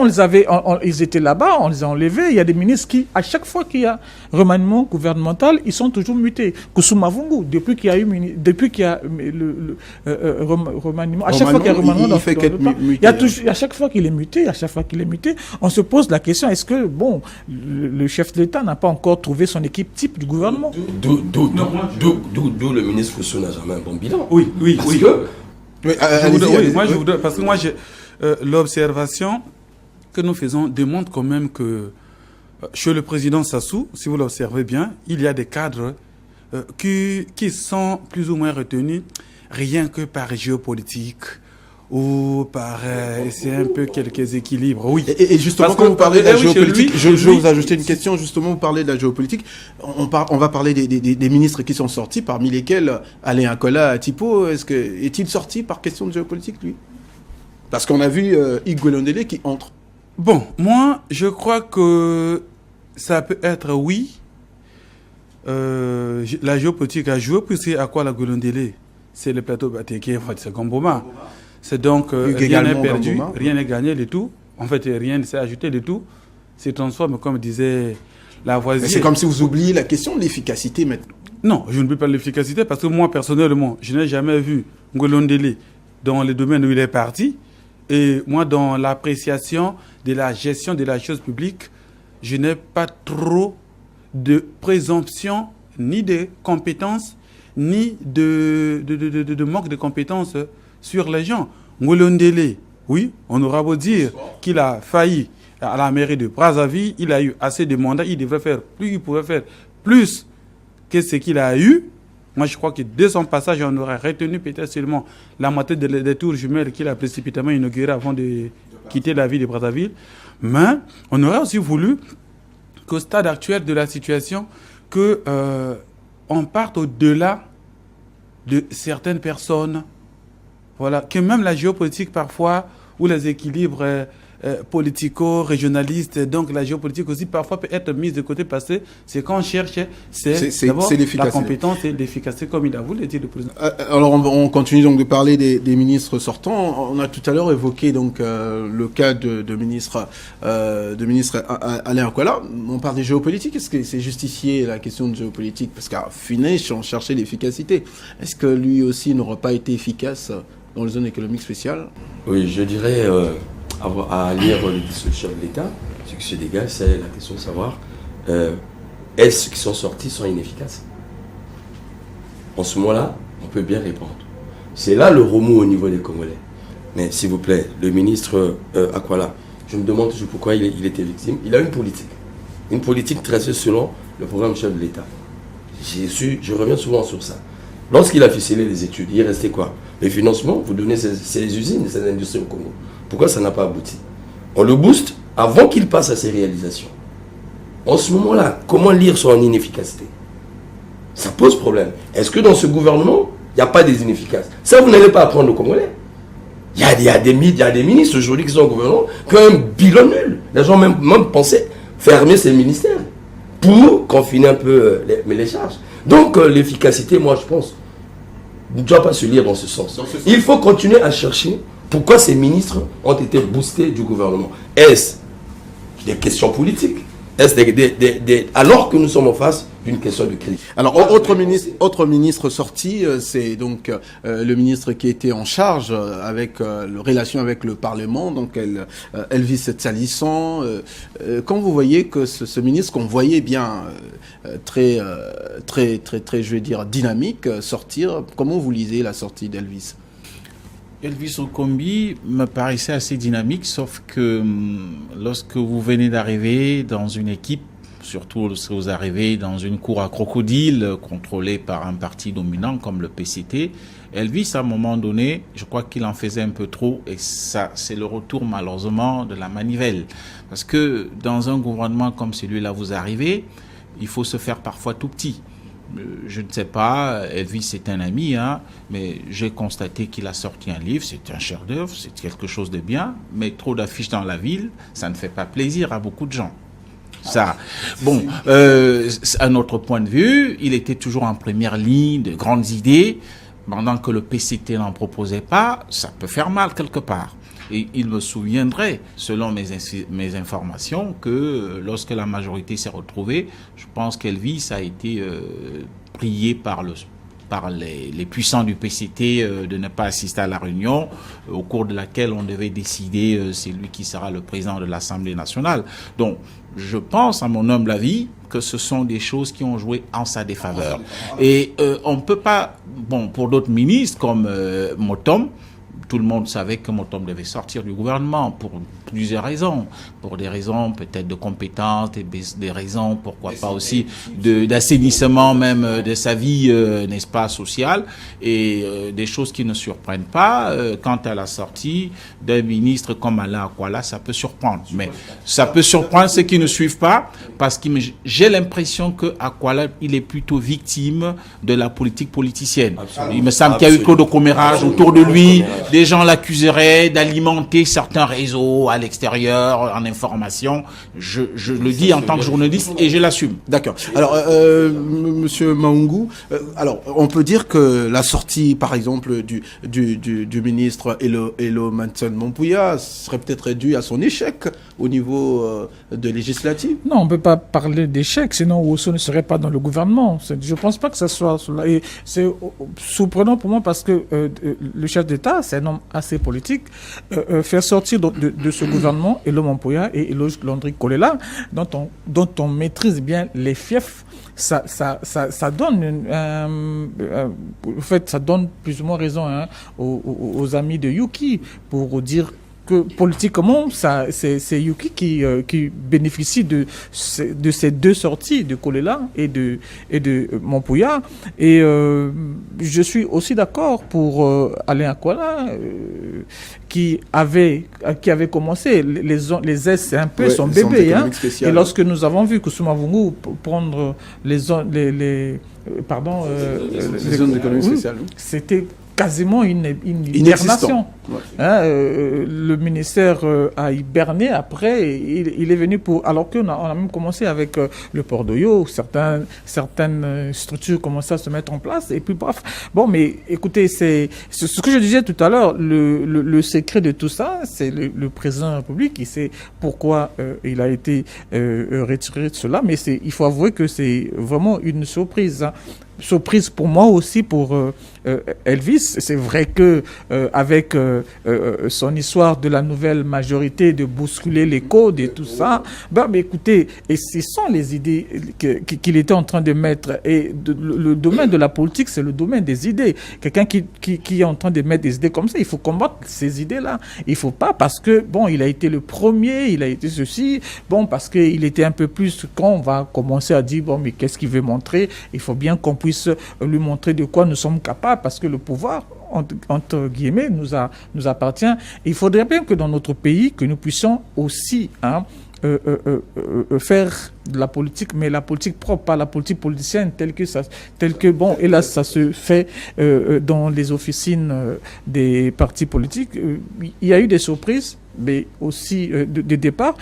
ils étaient là-bas, on les a enlevés? Il y a des ministres qui, à chaque fois qu'il y a remaniement gouvernemental, ils sont toujours mutés. Kousou Mavungu, depuis qu'il y a le remaniement, à chaque fois qu'il y a remaniement à chaque fois qu'il est muté, on se pose la question, est-ce que, bon, le chef de l'État n'a pas encore trouvé son équipe type du gouvernement? D'où le ministre Kousou n'a jamais un bon bilan. Oui. Parce que moi, l'observation que nous faisons démontre quand même que chez le président Sassou, si vous l'observez bien, il y a des cadres qui sont plus ou moins retenus rien que par géopolitique ou par c'est un peu quelques équilibres. Oui. Et justement, quand vous parlez de la géopolitique, je vais vous ajouter une question. Justement, vous parlez de la géopolitique. On va parler des ministres qui sont sortis, parmi lesquels Alain Akola Tipo. Est-il sorti par question de géopolitique, lui? Parce qu'on a vu Igwelondele qui entre. Bon, moi, je crois que ça peut être oui. La géopolitique a joué, puis c'est à quoi la Igwelondele? C'est le plateau Bateke, en fait, c'est Gamboma. C'est donc rien n'est perdu, Gamboma, rien n'est gagné, le tout. En fait, rien ne s'est ajouté, le tout. C'est transformé, comme disait la voisine. C'est comme si vous oubliez la question de l'efficacité maintenant. Non, je ne peux pas l'efficacité parce que moi, personnellement, je n'ai jamais vu Ngolondele dans les domaines où il est parti. Et moi, dans l'appréciation de la gestion de la chose publique, je n'ai pas trop de présomption, ni de compétences, ni de manque de compétences sur les gens. Ngolondele, oui, on aura beau dire qu'il a failli à la mairie de Brazzaville, il a eu assez de mandats, il pouvait faire plus que ce qu'il a eu. Moi, je crois que dès son passage, on aurait retenu peut-être seulement la moitié des tours jumelles qu'il a précipitamment inaugurées avant de quitter la ville de Brazzaville. Mais on aurait aussi voulu qu'au stade actuel de la situation, on parte au-delà de certaines personnes. Voilà, que même la géopolitique parfois, ou les équilibres politico-régionalistes, donc la géopolitique aussi parfois peut être mise de côté parce que ce qu'on cherche, c'est d'abord la compétence et l'efficacité, comme il a voulu le dire le président. Alors on continue donc de parler des ministres sortants. On a tout à l'heure évoqué donc le cas de ministre Alain Akwala. On parle des géopolitiques. Est-ce que c'est justifié la question de géopolitique? Parce qu'à Finech, on cherchait l'efficacité. Est-ce que lui aussi n'aura pas été efficace dans les zones économiques spéciales? Oui, je dirais, à lire le discours du chef de l'État, ce qui se dégage, c'est la question de savoir est-ce qu'ils sont sortis sont inefficaces? En ce moment-là, on peut bien répondre. C'est là le remous au niveau des Congolais. Mais s'il vous plaît, le ministre Akwala, je me demande toujours pourquoi il était victime. Il a une politique tracée selon le programme chef de l'État. Je reviens souvent sur ça. Lorsqu'il a ficelé les études, il restait quoi? Les financements, vous donnez ces usines, ces industries au Congo. Pourquoi ça n'a pas abouti? On le booste avant qu'il passe à ses réalisations. En ce moment-là, comment lire son inefficacité? Ça pose problème. Est-ce que dans ce gouvernement, il n'y a pas des inefficaces? Ça, vous n'allez pas apprendre aux Congolais. Il y a des ministres aujourd'hui qui sont au gouvernement qui ont un bilan nul. Les gens même pensaient fermer ces ministères pour confiner un peu les charges. Donc l'efficacité, moi je pense, ne doit pas se lire dans ce sens. Il faut continuer à chercher pourquoi ces ministres ont été boostés du gouvernement. Est-ce des questions politiques? Est-ce alors que nous sommes en face d'une question de crise? Alors, autre ministre sorti, c'est donc le ministre qui était en charge avec la relation avec le Parlement, donc Elvis Tsalisson. Quand vous voyez que ce ministre qu'on voyait bien très, je vais dire, dynamique sortir, comment vous lisez la sortie d'Elvis? Elvis Okombi me paraissait assez dynamique, sauf que lorsque vous venez d'arriver dans une équipe, surtout lorsque vous arrivez dans une cour à crocodile contrôlée par un parti dominant comme le PCT, Elvis, à un moment donné, je crois qu'il en faisait un peu trop, et ça, c'est le retour malheureusement de la manivelle. Parce que dans un gouvernement comme celui-là, vous arrivez, il faut se faire parfois tout petit. Je ne sais pas, Elvis c'est un ami, mais j'ai constaté qu'il a sorti un livre, c'est un chef-d'œuvre, c'est quelque chose de bien, mais trop d'affiches dans la ville, ça ne fait pas plaisir à beaucoup de gens. Ça, bon, à notre point de vue, il était toujours en première ligne de grandes idées, pendant que le PCT n'en proposait pas, ça peut faire mal quelque part. Et il me souviendrait, selon mes informations, que lorsque la majorité s'est retrouvée, je pense qu'Elvis a été prié par les puissants du PCT de ne pas assister à la réunion au cours de laquelle on devait décider c'est lui qui sera le président de l'Assemblée nationale. Donc, je pense, à mon humble avis, que ce sont des choses qui ont joué en sa défaveur. Et on ne peut pas, bon, pour d'autres ministres comme Motom, tout le monde savait que Motom devait sortir du gouvernement pour plusieurs raisons. Pour des raisons peut-être de compétences, des raisons, pourquoi pas aussi, d'assainissement même de sa vie, n'est-ce pas, sociale, et des choses qui ne surprennent pas. Quant à la sortie d'un ministre comme Alain Akwala, ça peut surprendre. Mais ça peut surprendre ceux qui ne suivent pas, parce que j'ai l'impression que Akwala, il est plutôt victime de la politique politicienne. Absolument. Il me semble qu'il y a eu trop de commérage autour de lui. Les gens l'accuseraient d'alimenter certains réseaux à l'extérieur, en information. Je le dis en tant que journaliste et je l'assume. D'accord. Alors, Monsieur Maungu, alors on peut dire que la sortie, par exemple, du ministre Elo Manson Mompouya serait peut-être due à son échec au niveau de législatif. Non, on ne peut pas parler d'échec, sinon Ousso ne serait pas dans le gouvernement. Je ne pense pas que ça soit cela. Et c'est surprenant pour moi parce que le chef d'État, c'est un homme assez politique, faire sortir de ce gouvernement Elo Mompouya et Elo Landry Kolela, dont on maîtrise bien les fiefs, ça donne en fait, ça donne plus ou moins raison aux amis de Yuki pour dire que politiquement, c'est Yuki qui bénéficie de ces deux sorties, de Kolela et de Montpouillard. Et je suis aussi d'accord pour Alain Akwala, qui avait commencé. Les S, c'est un peu son bébé. Hein. Et lorsque nous avons vu Kousouma Vungu prendre les zones d'économie spéciale, c'était quasiment une hibernation. Ouais. Hein, le ministère a hiberné après, il est venu pour... Alors qu'on a même commencé avec le port d'Oyo, certaines structures commençaient à se mettre en place, et puis bref. Bon, mais écoutez, c'est ce que je disais tout à l'heure, le secret de tout ça, c'est le président de la République qui sait pourquoi il a été retiré de cela, mais il faut avouer que c'est vraiment une surprise. Hein. Surprise pour moi aussi, pour Elvis. C'est vrai que avec son histoire de la nouvelle majorité, de bousculer les codes et tout ça, mais écoutez, et ce sont les idées qu'il était en train de mettre. Et le domaine de la politique, c'est le domaine des idées. Quelqu'un qui est en train de mettre des idées comme ça, il faut combattre ces idées-là. Il ne faut pas parce que, il a été le premier, il a été ceci, parce qu'il était un peu plus, quand on va commencer à dire, mais qu'est-ce qu'il veut montrer, il faut bien qu'on puisse lui montrer de quoi nous sommes capables, parce que le pouvoir, entre guillemets, nous appartient. Et il faudrait bien que dans notre pays, que nous puissions aussi faire de la politique, mais la politique propre, pas la politique politicienne, telle que et là, ça se fait dans les officines des partis politiques. Il y a eu des surprises, mais aussi de départ,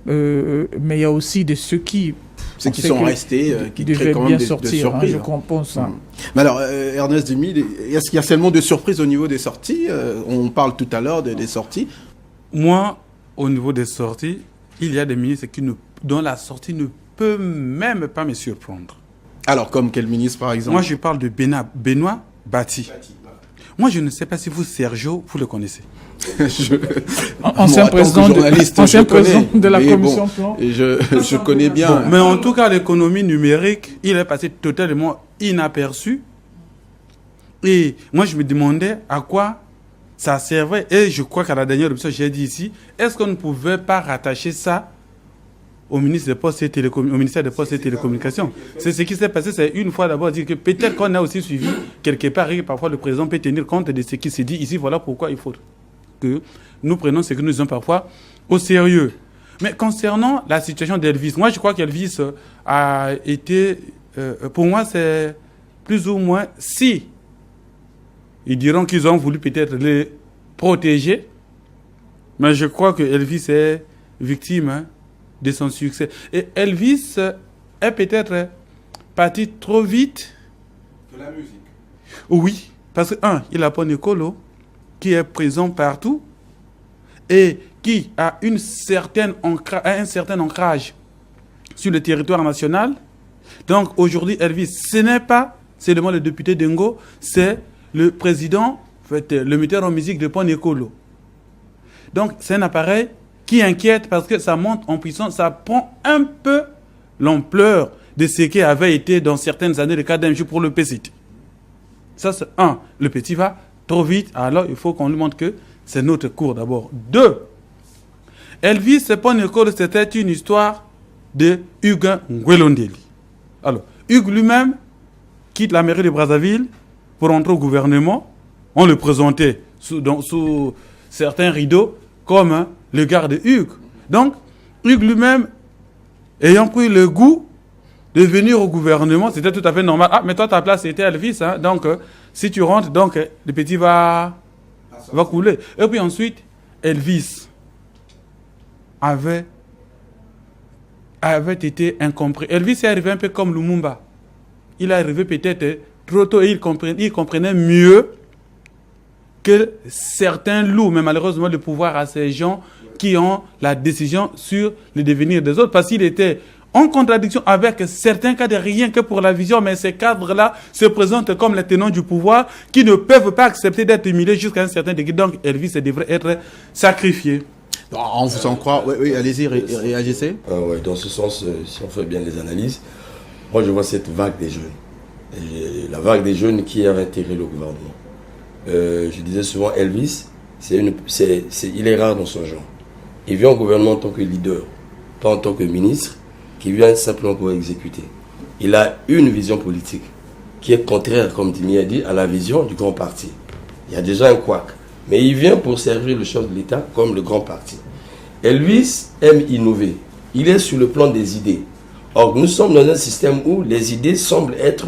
mais il y a aussi de ceux qui sont restés, qui créent quand même des surprises. Hein, je comprends ça. Mais alors, Ernest Demy, est-ce qu'il y a seulement de surprises au niveau des sorties? On parle tout à l'heure des sorties. Moi, au niveau des sorties, il y a des ministres dont la sortie ne peut même pas me surprendre. Alors, comme quel ministre, par exemple? Moi, je parle de Benoît Bati. Moi, je ne sais pas si vous, Sergio, vous le connaissez. Ancien président de la commission plan. Et je connais bien. Mais en tout cas, l'économie numérique, il est passé totalement inaperçu. Et moi, je me demandais à quoi ça servait. Et je crois qu'à la dernière émission, j'ai dit ici, est-ce qu'on ne pouvait pas rattacher ça au ministère des Postes et Télécommunications? C'est ce qui s'est passé, c'est une fois d'abord dire que peut-être qu'on a aussi suivi quelque part et parfois le président peut tenir compte de ce qui s'est dit ici. Voilà pourquoi il faut que nous prenons ce que nous disons parfois au sérieux. Mais concernant la situation d'Elvis, moi je crois qu'Elvis a été, pour moi c'est plus ou moins, si ils diront qu'ils ont voulu peut-être les protéger, mais je crois que Elvis est victime de son succès. Et Elvis est peut-être parti trop vite. De la musique. Oui, parce que il a pas Nicolo qui est présent partout et qui a un certain ancrage sur le territoire national. Donc aujourd'hui, Elvis, ce n'est pas seulement le député d'Engo, c'est le président, le metteur en musique de Ponekolo. Donc c'est un appareil qui inquiète parce que ça monte en puissance, ça prend un peu l'ampleur de ce qui avait été dans certaines années le cas d'MJ pour le PCT. Ça c'est le petit va trop vite, alors il faut qu'on lui montre que c'est notre cours d'abord. 2. Elvis Ponekolo, c'était une histoire de Hugues Ngwelondeli. Alors, Hugues lui-même quitte la mairie de Brazzaville pour entrer au gouvernement. On le présentait sous certains rideaux comme le gars de Hugues. Donc, Hugues lui-même, ayant pris le goût de venir au gouvernement, c'était tout à fait normal. Mais toi, ta place, c'était Elvis. Hein? Donc, si tu rentres, donc, le petit va couler. Et puis ensuite, Elvis avait été incompris. Elvis est arrivé un peu comme Lumumba. Il est arrivé peut-être trop tôt et il comprenait mieux que certains loups, mais malheureusement le pouvoir à ces gens qui ont la décision sur le devenir des autres, parce qu'il était en contradiction avec certains cadres, rien que pour la vision, mais ces cadres-là se présentent comme les tenants du pouvoir qui ne peuvent pas accepter d'être humiliés jusqu'à un certain degré. Donc Elvis devrait être sacrifié. On vous en croit. Oui, allez-y, réagissez. Dans ce sens, si on fait bien les analyses, moi je vois cette vague des jeunes. Et la vague des jeunes qui a intégré le gouvernement. Je disais souvent, Elvis il est rare dans son genre. Il vient au gouvernement en tant que leader, pas en tant que ministre, qui vient simplement pour exécuter. Il a une vision politique qui est contraire, comme Dimi a dit, à la vision du grand parti. Il y a déjà un couac. Mais il vient pour servir le chef de l'État comme le grand parti. Et lui aime innover. Il est sur le plan des idées. Or, nous sommes dans un système où les idées semblent être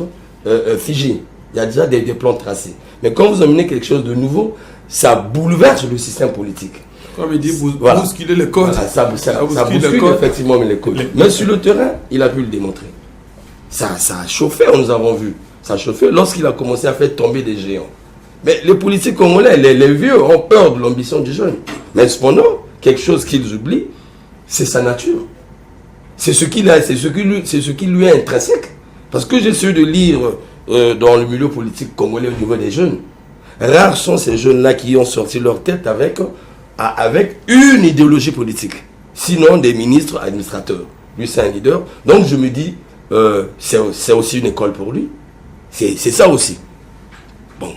figées. Il y a déjà des plans tracés. Mais quand vous amenez quelque chose de nouveau, ça bouleverse le système politique. Comme il dit, bousculer les codes. Voilà, ça bouscule effectivement les codes. Mais sur le terrain, il a pu le démontrer. Ça a chauffé, nous avons vu. Ça a chauffé lorsqu'il a commencé à faire tomber des géants. Mais les politiques congolais, les vieux, ont peur de l'ambition du jeune. Mais cependant, quelque chose qu'ils oublient, c'est sa nature. C'est ce qui lui est intrinsèque. Parce que j'essaie de lire dans le milieu politique congolais au niveau des jeunes. Rares sont ces jeunes-là qui ont sorti leur tête avec une idéologie politique. Sinon, des ministres, administrateurs. Lui, c'est un leader. Donc, je me dis, c'est aussi une école pour lui. C'est ça aussi. Bon.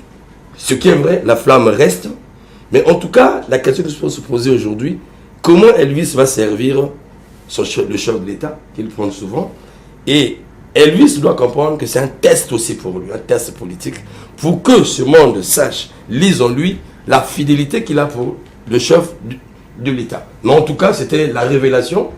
Ce qui est vrai, la flamme reste. Mais en tout cas, la question que je peux se poser aujourd'hui, comment Elvis va servir le chef de l'État, qu'il prend souvent. Et Elvis doit comprendre que c'est un test aussi pour lui, un test politique, pour que ce monde sache, lise en lui, la fidélité qu'il a pour le chef de l'État. Mais en tout cas, c'était la révélation,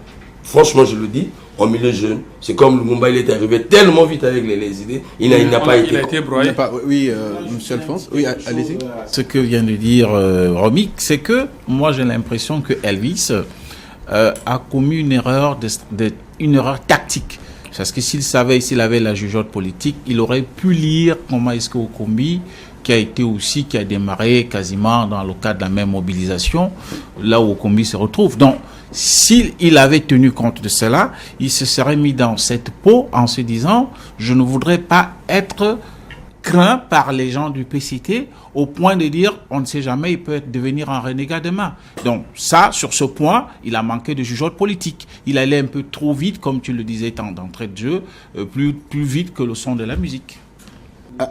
franchement je le dis, en milieu jeune. C'est comme Lumumba, il est arrivé tellement vite avec les idées, il n'a pas été... Il a été broyé. Oui, monsieur Alphonse, oui, allez-y. Ce que vient de dire Romik, c'est que moi j'ai l'impression que Elvis a commis une erreur tactique. Parce que s'il avait la jugeote politique, il aurait pu lire comment est-ce que Okombi, qui a démarré quasiment dans le cadre de la même mobilisation, là où Okombi se retrouve. Donc, s'il avait tenu compte de cela, il se serait mis dans cette peau en se disant, je ne voudrais pas être craint par les gens du PCT au point de dire, on ne sait jamais, il peut devenir un renégat demain. Donc ça, sur ce point, il a manqué de jugeote politique. Il allait un peu trop vite, comme tu le disais d'entrée de jeu, plus vite que le son de la musique.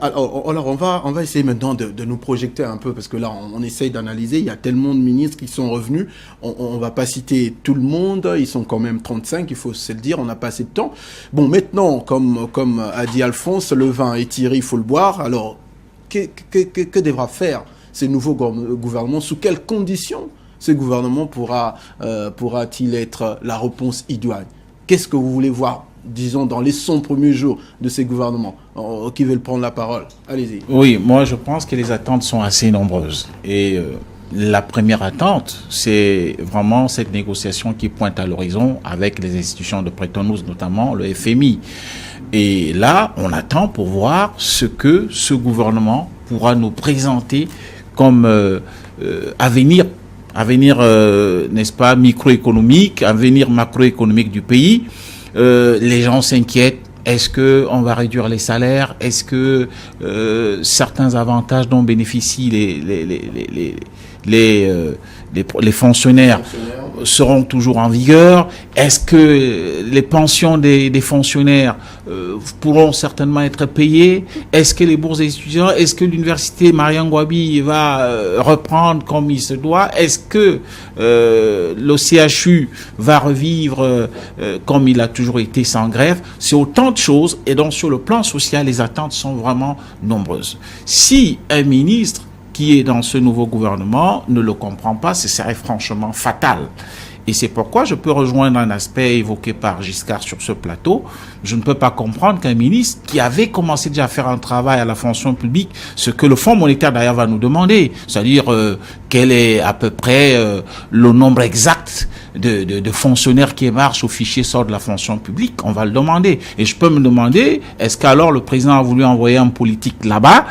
Alors on va essayer maintenant de nous projeter un peu, parce que là on essaye d'analyser, il y a tellement de ministres qui sont revenus, on va pas citer tout le monde, ils sont quand même 35, il faut se le dire, on n'a pas assez de temps. Bon, maintenant, comme a dit Alphonse, le vin est tiré, il faut le boire. Alors que devra faire ce nouveau gouvernement? Sous quelles conditions ce gouvernement pourra-t-il être la réponse idoine? Qu'est-ce que vous voulez voir, disons, dans les 100 premiers jours de ces gouvernements qui veulent prendre la parole? Allez-y. Oui, moi je pense que les attentes sont assez nombreuses. Et la première attente, c'est vraiment cette négociation qui pointe à l'horizon avec les institutions de Bretton Woods, notamment le FMI. Et là, on attend pour voir ce que ce gouvernement pourra nous présenter comme avenir, n'est-ce pas, microéconomique, avenir macroéconomique du pays. Les gens s'inquiètent. Est-ce qu'on va réduire les salaires? Est-ce que certains avantages dont bénéficient les fonctionnaires seront toujours en vigueur? Est-ce que les pensions des fonctionnaires pourront certainement être payées? Est-ce que les bourses des étudiants, est-ce que l'université Mariam Gouabi va reprendre comme il se doit? Est-ce que le CHU va revivre comme il a toujours été, sans grève? C'est autant de choses, et donc sur le plan social, les attentes sont vraiment nombreuses. Si un ministre qui est dans ce nouveau gouvernement ne le comprend pas, ce serait franchement fatal. Et c'est pourquoi je peux rejoindre un aspect évoqué par Giscard sur ce plateau. Je ne peux pas comprendre qu'un ministre qui avait commencé déjà à faire un travail à la fonction publique, ce que le Fonds monétaire d'ailleurs va nous demander, c'est-à-dire quel est à peu près le nombre exact de fonctionnaires qui émarchent au fichier sort de la fonction publique, on va le demander. Et je peux me demander, est-ce qu'alors le président a voulu envoyer un politique là-bas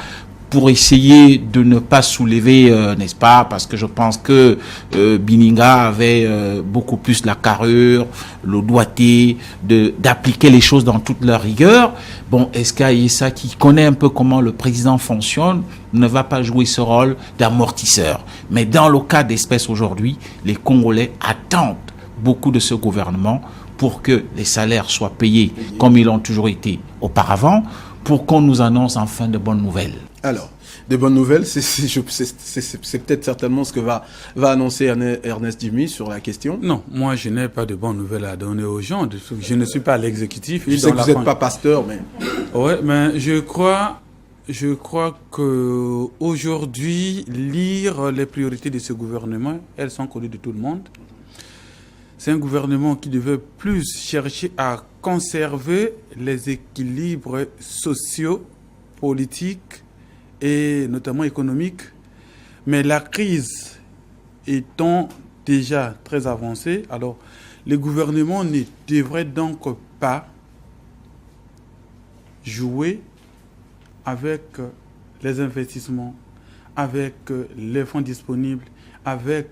pour essayer de ne pas soulever, n'est-ce pas, parce que je pense que Bininga avait beaucoup plus la carrure, le doigté d'appliquer les choses dans toute leur rigueur. Bon, est-ce qu'Aïssa, qui connaît un peu comment le président fonctionne, ne va pas jouer ce rôle d'amortisseur? Mais dans le cas d'espèce aujourd'hui, les Congolais attendent beaucoup de ce gouvernement pour que les salaires soient payés comme ils l'ont toujours été auparavant, pour qu'on nous annonce enfin de bonnes nouvelles. Alors, Des bonnes nouvelles, c'est peut-être certainement ce que va annoncer Ernest Djimi sur la question. Non, moi je n'ai pas de bonnes nouvelles à donner aux gens. Je ne suis pas à l'exécutif. Je sais que vous n'êtes pas pasteur, mais... Ouais, mais je crois que aujourd'hui, lire les priorités de ce gouvernement, elles sont connues de tout le monde. C'est un gouvernement qui devait plus chercher à conserver les équilibres sociaux, politiques et notamment économiques. Mais la crise étant déjà très avancée, alors le gouvernement ne devrait donc pas jouer avec les investissements, avec les fonds disponibles, avec...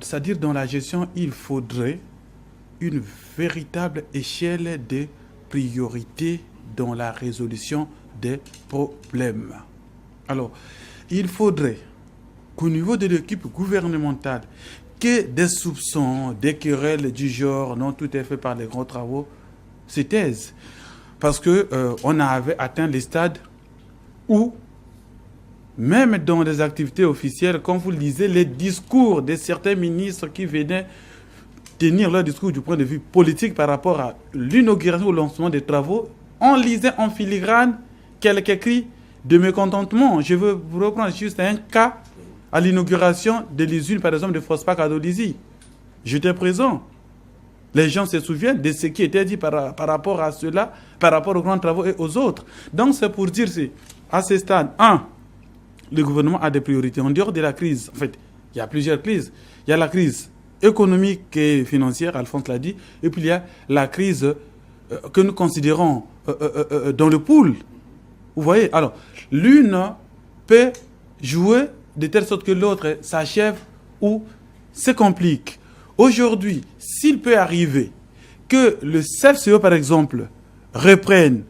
c'est-à-dire dans la gestion, il faudrait une véritable échelle de priorités dans la résolution des problèmes. Alors, il faudrait qu'au niveau de l'équipe gouvernementale, que des soupçons, des querelles du genre, non, tout est fait par les grands travaux, se taisent. Parce qu'on avait atteint les stades où, même dans les activités officielles, quand vous lisez les discours de certains ministres qui venaient tenir leur discours du point de vue politique par rapport à l'inauguration ou au lancement des travaux, on lisait en filigrane quelques cris de mécontentement. Je veux vous reprendre juste un cas à l'inauguration de l'usine, par exemple, de Fospac à Dolisie. J'étais présent. Les gens se souviennent de ce qui était dit par rapport à cela, par rapport aux grands travaux et aux autres. Donc c'est pour dire, à ce stade, le gouvernement a des priorités. En dehors de la crise, en fait, il y a plusieurs crises. Il y a la crise économique et financière, Alphonse l'a dit, et puis il y a la crise que nous considérons dans le pool. Vous voyez, alors, l'une peut jouer de telle sorte que l'autre s'achève ou se complique. Aujourd'hui, s'il peut arriver que le CFCE, par exemple, reprenne,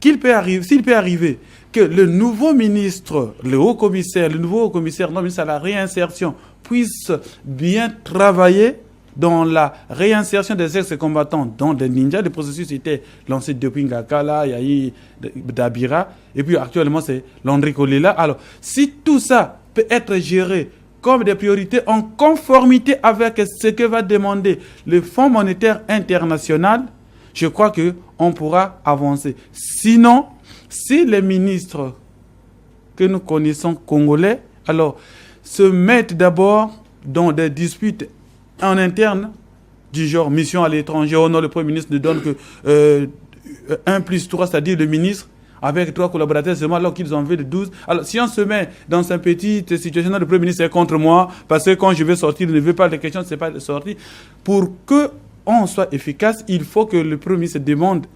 s'il peut arriver que le nouveau ministre, le nouveau haut commissaire non ministre à la réinsertion, puisse bien travailler dans la réinsertion des ex-combattants dans des ninjas. Le processus était lancé depuis Ngakala, il y a eu Dabira, et puis actuellement c'est Landry Kolela. Alors, si tout ça peut être géré comme des priorités en conformité avec ce que va demander le Fonds monétaire international, je crois qu'on pourra avancer. Sinon, si les ministres que nous connaissons congolais, alors, se mettent d'abord dans des disputes en interne, du genre mission à l'étranger, oh non, le Premier ministre ne donne que 1+3, c'est-à-dire le ministre, avec 3 collaborateurs seulement, alors qu'ils en veulent 12. Alors, si on se met dans cette petite situation, le Premier ministre est contre moi, parce que quand je vais sortir, il ne veut pas les questions, c'est pas de sortir. Pour qu'on soit efficace, il faut que le Premier ministre demande,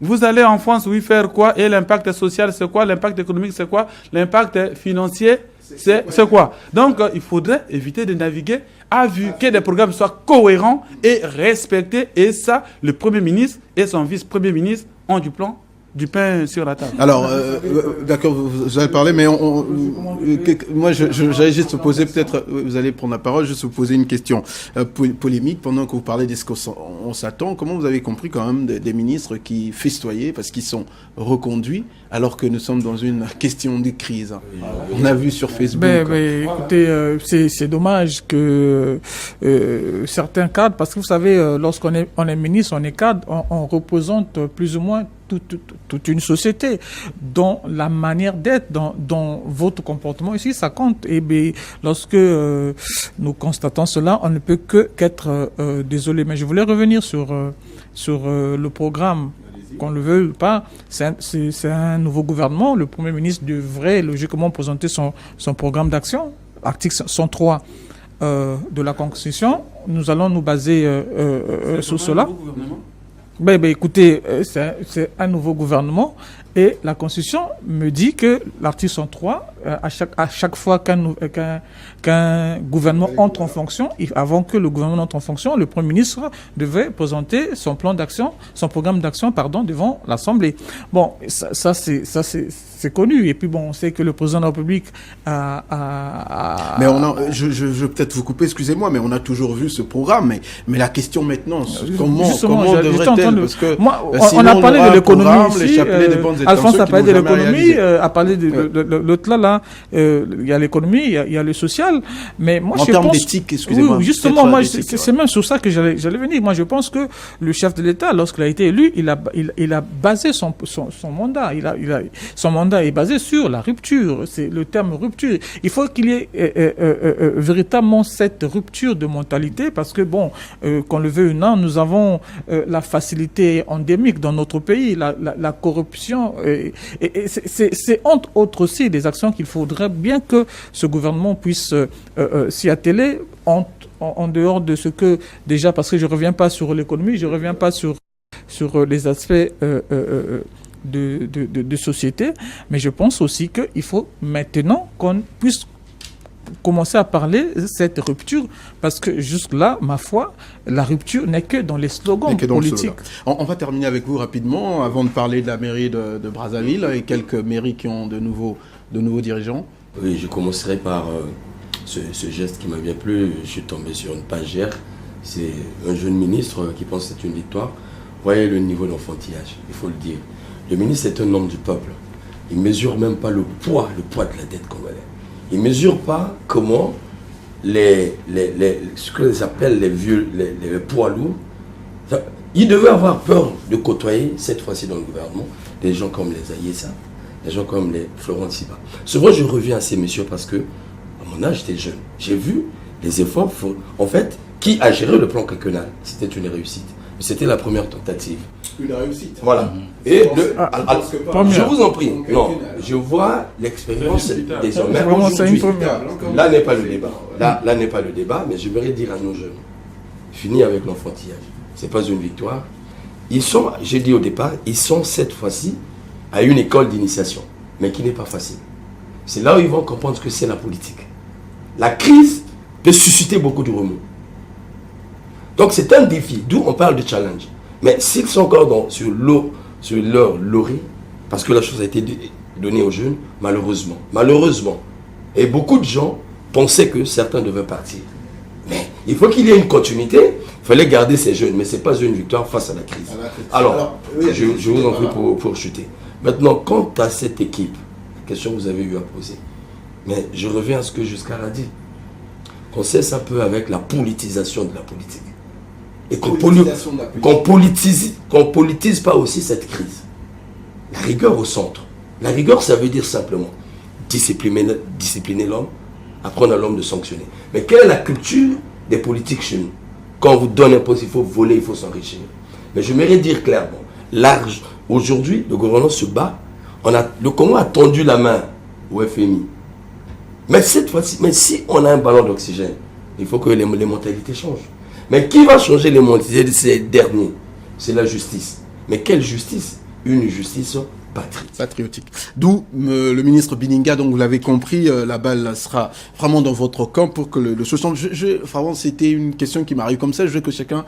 vous allez en France, oui, faire quoi? Et l'impact social, c'est quoi? L'impact économique, c'est quoi? L'impact financier, c'est quoi? Donc, il faudrait éviter de naviguer à vue que les programmes soient cohérents et respectés. Et ça, le Premier ministre et son vice-premier ministre ont du pain sur la table. Alors, d'accord, vous allez parler, mais moi, j'allais juste vous poser, peut-être, vous allez prendre la parole, juste vous poser une question polémique pendant que vous parlez de ce qu'on s'attend. Comment vous avez compris quand même des ministres qui festoyaient parce qu'ils sont reconduits alors que nous sommes dans une question de crise? On a vu sur Facebook. Écoutez, c'est dommage que certains cadres, parce que vous savez, lorsqu'on est ministre, on est cadre, on représente plus ou moins toute une société, dont la manière d'être, dans votre comportement ici, ça compte. Et bien, lorsque nous constatons cela, on ne peut qu'être désolé. Mais je voulais revenir sur le programme. Qu'on le veuille ou pas, c'est un nouveau gouvernement. Le Premier ministre devrait logiquement présenter son programme d'action, article 103 de la Constitution. Nous allons nous baser sur cela. Écoutez, c'est un nouveau gouvernement et la Constitution me dit que l'article 103, à chaque fois qu'un gouvernement entre en fonction, avant que le gouvernement entre en fonction, le Premier ministre devait présenter son programme d'action, devant l'Assemblée. Bon, ça c'est connu. Et puis bon, on sait que le président de la République a... Mais je vais peut-être vous couper, excusez-moi, mais on a toujours vu ce programme. Mais la question maintenant, comment devrait-elle? Parce que on a parlé de l'économie ici. Les chapelets des bonnes cette Alphonse tension a qu'ils parlé de n'ont jamais l'économie, réalisée. a parlé de l'autre là, il y a l'économie, il y a le social. Mais moi, En je termes pense, d'éthique, excusez-moi. oui, justement, moi, d'éthique, c'est même sur ça que j'allais venir. Moi, je pense que le chef de l'État, lorsqu'il a été élu, il a basé son mandat. Son mandat est basé sur la rupture. C'est le terme rupture. Il faut qu'il y ait véritablement cette rupture de mentalité, parce que bon, qu'on le veuille ou non, nous avons la facilité endémique dans notre pays, la corruption, et c'est entre autres aussi des actions qu'il faudrait bien que ce gouvernement puisse s'y atteler en dehors de ce que déjà, parce que je reviens pas sur l'économie, je reviens pas sur les aspects de société, mais je pense aussi qu'il faut maintenant qu'on puisse commencer à parler de cette rupture, parce que jusque-là, ma foi, la rupture n'est que dans les slogans politiques. On va terminer avec vous rapidement, avant de parler de la mairie de Brazzaville et quelques mairies qui ont de nouveaux dirigeants. Oui, je commencerai par ce geste qui m'a bien plu. Je suis tombé sur une page hier. C'est un jeune ministre qui pense que c'est une victoire. Vous voyez le niveau d'enfantillage, il faut le dire. Le ministre est un homme du peuple. Il ne mesure même pas le poids de la dette congolaise. Il ne mesure pas comment ce que les appellent les poids lourds. Il devait avoir peur de côtoyer, cette fois-ci dans le gouvernement, des gens comme les Ayessa, des gens comme les Florent Siba. Souvent, je reviens à ces messieurs parce que, à mon âge, j'étais jeune. J'ai vu les efforts. En fait, qui a géré le plan quinquennal? C'était une réussite. C'était la première tentative. Une réussite. Voilà. Et je vous en prie, Donc, non, je vois l'expérience des hommes. Mais Vraiment, c'est une aujourd'hui, première. là n'est pas le débat. Là n'est pas le débat, mais je voudrais dire à nos jeunes, fini avec l'enfantillage. Ce n'est pas une victoire. Ils sont, j'ai dit au départ, ils sont cette fois-ci à une école d'initiation, mais qui n'est pas facile. C'est là où ils vont comprendre ce que c'est la politique. La crise peut susciter beaucoup de remous. Donc c'est un défi, d'où on parle de challenge. Mais s'ils sont encore sur leur laurier, parce que la chose a été donnée aux jeunes, malheureusement, et beaucoup de gens pensaient que certains devaient partir. Mais il faut qu'il y ait une continuité, il fallait garder ces jeunes, mais ce n'est pas une victoire face à la crise. Alors, je vous en prie pour chuter. Maintenant, quant à cette équipe, la question que vous avez eu à poser, mais je reviens à ce que Giscard a dit, qu'on cesse un peu avec la politisation de la politique. Et qu'on politise pas aussi cette crise. La rigueur au centre. La rigueur, ça veut dire simplement discipliner l'homme, apprendre à l'homme de sanctionner. Mais quelle est la culture des politiques chez nous? Quand on vous donne un poste, il faut voler, il faut s'enrichir. Mais je voudrais dire clairement, aujourd'hui, le gouvernement se bat. Le Congo a tendu la main au FMI. Mais cette fois-ci, si on a un ballon d'oxygène, il faut que les mentalités changent. Mais qui va changer les mentalités de ces derniers? C'est la justice. Mais quelle justice? Une justice patriotique. D'où le ministre Bininga, donc vous l'avez compris, la balle sera vraiment dans votre camp pour que le change. Vraiment, c'était une question qui m'arrive comme ça. Je veux que chacun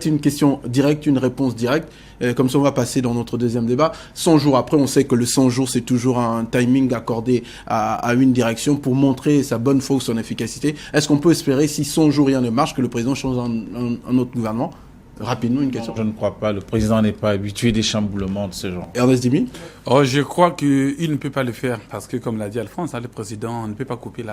une question directe, une réponse directe. Comme ça, on va passer dans notre deuxième débat. 100 jours après, on sait que le 100 jours, c'est toujours un timing accordé à une direction pour montrer sa bonne foi ou son efficacité. Est-ce qu'on peut espérer, si 100 jours rien ne marche, que le président change un autre gouvernement? Rapidement, une question. Je ne crois pas. Le président n'est pas habitué des chamboulements de ce genre. Ernest Dimi? Je crois qu'il ne peut pas le faire parce que, comme l'a dit Alphonse, le président ne peut pas couper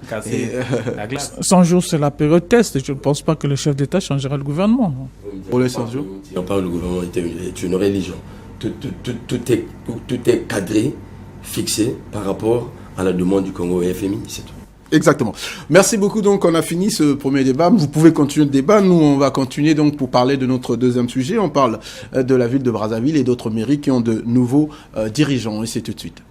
casser la glace. 100 jours, c'est la période test. Je ne pense pas que le chef d'État changera le gouvernement. Pour les 100 jours? On parle du gouvernement est une religion. Tout est cadré, fixé par rapport à la demande du Congo et FMI, c'est tout. Exactement. Merci beaucoup. Donc, on a fini ce premier débat. Vous pouvez continuer le débat. Nous, on va continuer donc pour parler de notre deuxième sujet. On parle de la ville de Brazzaville et d'autres mairies qui ont de nouveaux dirigeants. Et c'est tout de suite.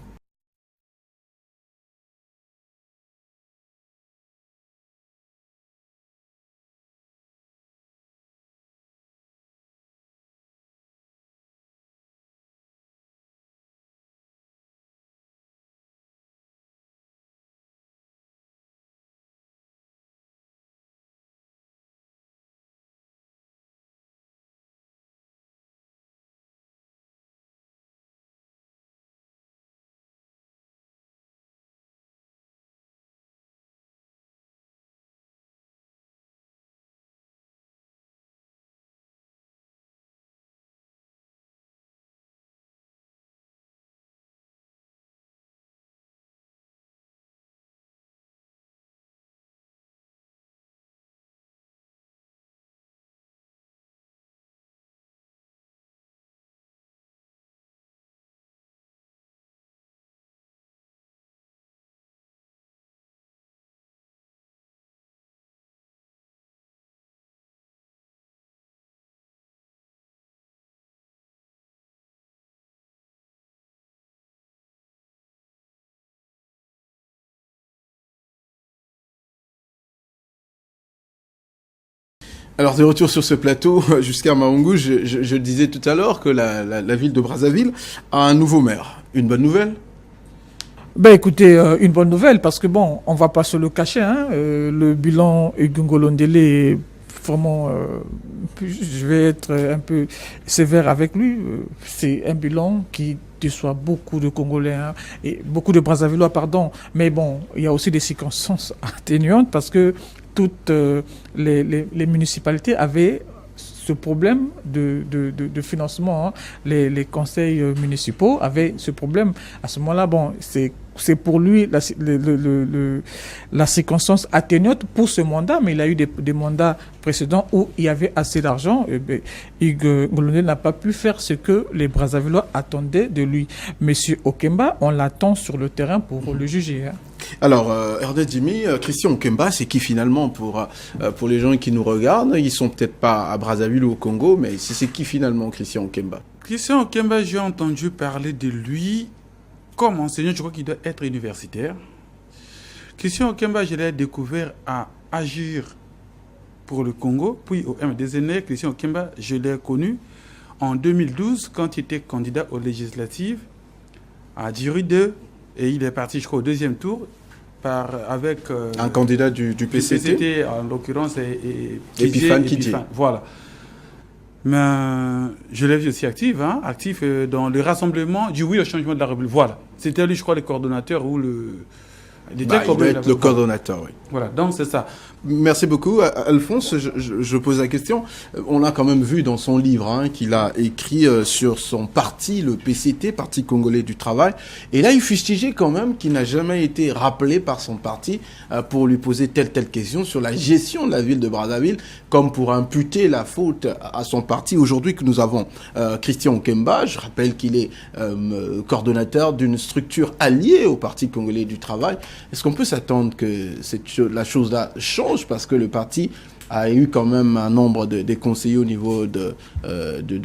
Alors, de retour sur ce plateau, jusqu'à Mahongou, je disais tout à l'heure que la ville de Brazzaville a un nouveau maire. Une bonne nouvelle? Ben écoutez, une bonne nouvelle parce que bon, on va pas se le cacher, hein, le bilan Ngolondele est vraiment, je vais être un peu sévère avec lui. C'est un bilan qui déçoit beaucoup de Congolais, hein, et beaucoup de Brazzavillois, pardon. Mais bon, il y a aussi des circonstances atténuantes parce que toutes les municipalités avaient ce problème de financement, hein. Les conseils municipaux avaient ce problème. À ce moment-là, bon, c'est pour lui la circonstance atténuante pour ce mandat, mais il a eu des mandats précédents où il y avait assez d'argent. Hugues Ngolondele n'a pas pu faire ce que les Brazzavillois attendaient de lui. Monsieur Okemba, on l'attend sur le terrain pour le juger, hein. Alors, Ernest Jimmy, Christian Okemba, c'est qui finalement pour les gens qui nous regardent? Ils sont peut-être pas à Brazzaville ou au Congo, mais c'est qui finalement Christian Okemba? Christian Okemba, j'ai entendu parler de lui comme enseignant, je crois qu'il doit être universitaire. Christian Okemba, je l'ai découvert à Agir pour le Congo, puis au MDZN. Christian Okemba, je l'ai connu en 2012 quand il était candidat aux législatives à Djiri 2 et il est parti, je crois, au deuxième tour avec un candidat du PCT, en l'occurrence, et Epiphane Kidje. Voilà. Mais je l'ai vu aussi actif dans le rassemblement du oui au changement de la République. Voilà. C'était lui, je crois, le coordonnateur ou le... il doit être le coordonnateur, oui. Voilà, donc c'est ça. Merci beaucoup. Alphonse, je pose la question. On a quand même vu dans son livre qu'il a écrit sur son parti, le PCT, Parti Congolais du Travail. Et là, il fustigeait quand même qu'il n'a jamais été rappelé par son parti pour lui poser telle question sur la gestion de la ville de Brazzaville, comme pour imputer la faute à son parti. Aujourd'hui que nous avons Christian Okemba, je rappelle qu'il est coordonnateur d'une structure alliée au Parti Congolais du Travail. Est-ce qu'on peut s'attendre que la chose-là change parce que le parti a eu quand même un nombre de conseillers au niveau de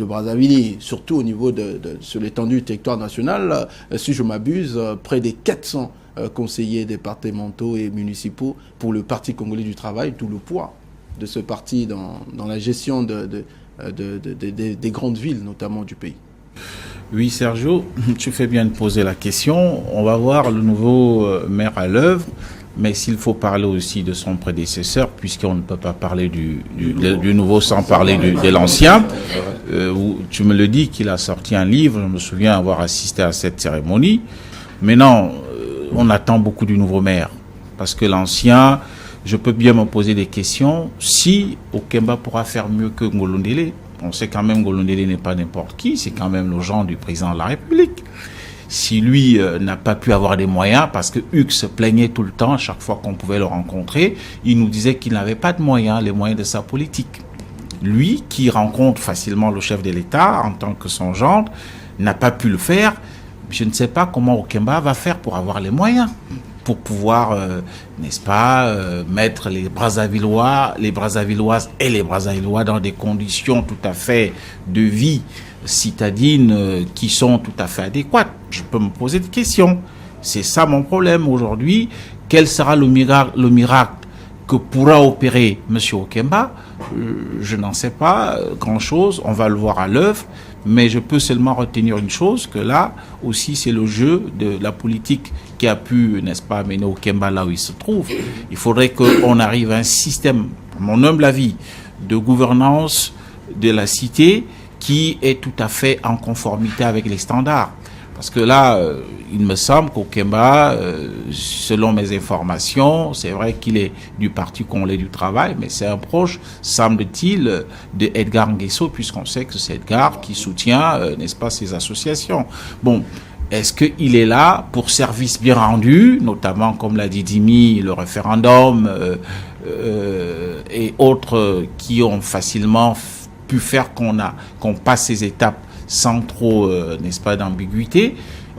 Brazzaville, surtout au niveau sur l'étendue du territoire national, si je m'abuse, près des 400 conseillers départementaux et municipaux pour le Parti Congolais du Travail, tout le poids de ce parti dans la gestion des grandes villes, notamment du pays. Oui, Sergio, tu fais bien de poser la question. On va voir le nouveau maire à l'œuvre. Mais s'il faut parler aussi de son prédécesseur, puisqu'on ne peut pas parler du nouveau sans parler de l'ancien, où tu me le dis qu'il a sorti un livre, je me souviens avoir assisté à cette cérémonie. Mais non, on attend beaucoup du nouveau maire. Parce que l'ancien, je peux bien me poser des questions. Si Okemba pourra faire mieux que Ngolondele, on sait quand même que Ngolondele n'est pas n'importe qui, c'est quand même le genre du président de la République. Si lui n'a pas pu avoir des moyens, parce que Hugues se plaignait tout le temps, à chaque fois qu'on pouvait le rencontrer, il nous disait qu'il n'avait pas de moyens, les moyens de sa politique. Lui, qui rencontre facilement le chef de l'État en tant que son gendre, n'a pas pu le faire. Je ne sais pas comment Okemba va faire pour avoir les moyens, pour pouvoir, n'est-ce pas, mettre les Brazzavilloises et les Brazzavillois dans des conditions tout à fait de vie citadines qui sont tout à fait adéquates. Je peux me poser des questions. C'est ça mon problème aujourd'hui. Quel sera le miracle que pourra opérer M. Okemba? Je n'en sais pas grand-chose. On va le voir à l'œuvre. Mais je peux seulement retenir une chose, que là aussi c'est le jeu de la politique qui a pu, n'est-ce pas, amener Okemba là où il se trouve. Il faudrait qu'on arrive à un système, à mon humble avis, de gouvernance de la cité qui est tout à fait en conformité avec les standards. Parce que là, il me semble qu'Okemba, selon mes informations, c'est vrai qu'il est du Parti Congolais du Travail, mais c'est un proche, semble-t-il, de Edgar Nguesso, puisqu'on sait que c'est Edgar qui soutient, n'est-ce pas, ces associations. Bon, est-ce qu'il est là pour service bien rendu, notamment, comme l'a dit Dimi, le référendum et autres qui ont facilement pu faire qu'on passe ces étapes sans trop, n'est-ce pas, d'ambiguïté.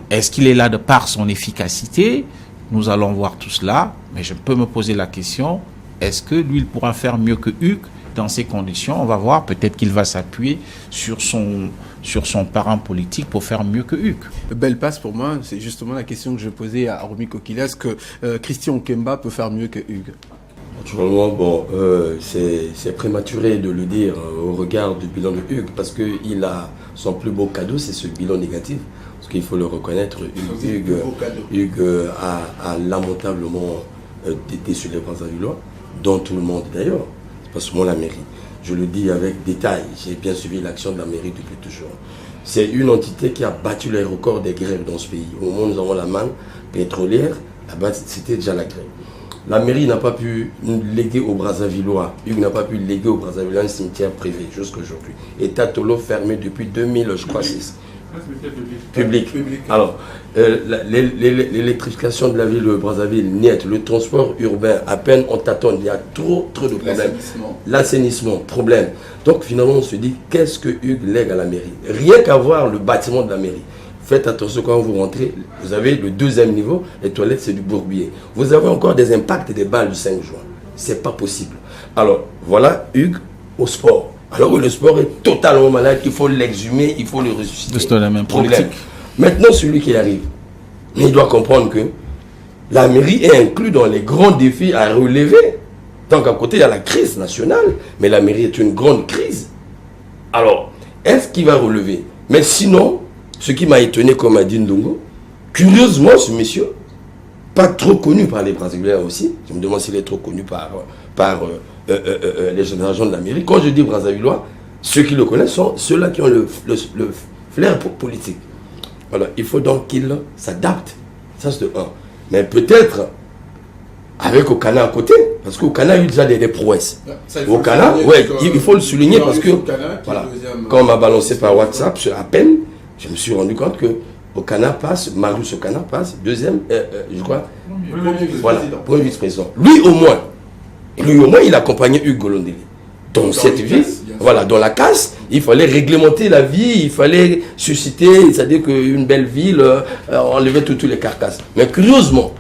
Est-ce qu'il est là de par son efficacité? Nous allons voir tout cela, mais je peux me poser la question, est-ce que lui, il pourra faire mieux que Hugues dans ces conditions? On va voir, peut-être qu'il va s'appuyer sur son parent politique pour faire mieux que Hugues. Belle passe pour moi, c'est justement la question que je posais à Romy Kokila, est-ce que Christian Okemba peut faire mieux que Hugues? Naturellement, bon, c'est prématuré de le dire au regard du bilan de Hugues, parce qu'il a son plus beau cadeau, c'est ce bilan négatif. Parce qu'il faut le reconnaître, Hugues a lamentablement déçu les Brazzavillois, dont tout le monde d'ailleurs, c'est pas seulement la mairie. Je le dis avec détail, j'ai bien suivi l'action de la mairie depuis toujours. C'est une entité qui a battu les records des grèves dans ce pays. Au moment où nous avons la manne pétrolière, là-bas, c'était déjà la grève. La mairie n'a pas pu léguer aux Brazzavillois, Hugues n'a pas pu léguer aux Brazzavillois un cimetière privé jusqu'à aujourd'hui. Et Tatolo fermé depuis 2000, je crois, c'est public. Alors, l'électrification de la ville de Brazzaville, niet, le transport urbain, à peine on tâtonne, il y a trop de problèmes. L'assainissement, problème. Donc finalement, on se dit, qu'est-ce que Hugues lègue à la mairie? Rien qu'à voir le bâtiment de la mairie. Faites attention quand vous rentrez, vous avez le 2e niveau, les toilettes c'est du bourbier. Vous avez encore des impacts des balles du 5 juin. C'est pas possible. Alors, voilà Hugues au sport. Alors que le sport est totalement malade, il faut l'exhumer, il faut le ressusciter. C'est la même politique. Maintenant, celui qui arrive, il doit comprendre que la mairie est inclue dans les grands défis à relever. Donc à côté, il y a la crise nationale, mais la mairie est une grande crise. Alors, est-ce qu'il va relever? Mais sinon, ce qui m'a étonné, comme a dit Ndongo, curieusement, ce monsieur, pas trop connu par les Brésiliens aussi, je me demande s'il est trop connu par les générations de la mairie. Quand je dis Brazzavillois, ceux qui le connaissent sont ceux-là qui ont le flair politique. Voilà, il faut donc qu'il s'adapte. Ça, c'est de un. Mais peut-être avec Okana à côté, parce qu'Okana a eu déjà des prouesses. Okana, ouais, il faut le souligner parce que, voilà, quand on m'a balancé par WhatsApp, à peine, je me suis rendu compte que Okana passe, Marius Okana passe, deuxième, je crois, voilà, premier vice-président. Lui au moins, il accompagnait Hugues Golondeli. Dans cette ville, voilà, dans la casse, il fallait réglementer la vie, il fallait susciter, c'est-à-dire qu'une belle ville, enlever toutes les carcasses. Mais curieusement,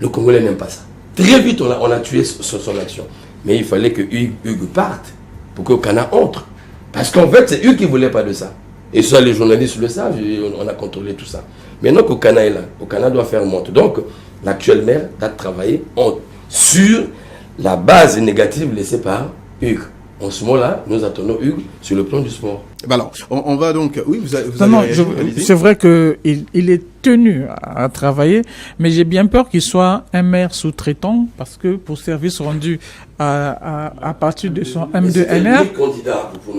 le Congolais n'aime pas ça. Très vite, on a tué son action. Mais il fallait que Hugues parte pour que Okana entre. Parce qu'en fait, c'est eux qui ne voulaient pas de ça. Et ça, les journalistes le savent, on a contrôlé tout ça. Maintenant qu'Okana est là, Okana doit faire monte. Donc, l'actuel maire doit travailler sur la base négative laissée par Hugues. En ce moment-là, nous attendons Hugues sur le plan du sport. Alors, on va donc... Oui, vous avez c'est vrai qu'il est tenu à travailler, mais j'ai bien peur qu'il soit un maire sous-traitant, parce que pour service rendu à partir de son M2NR...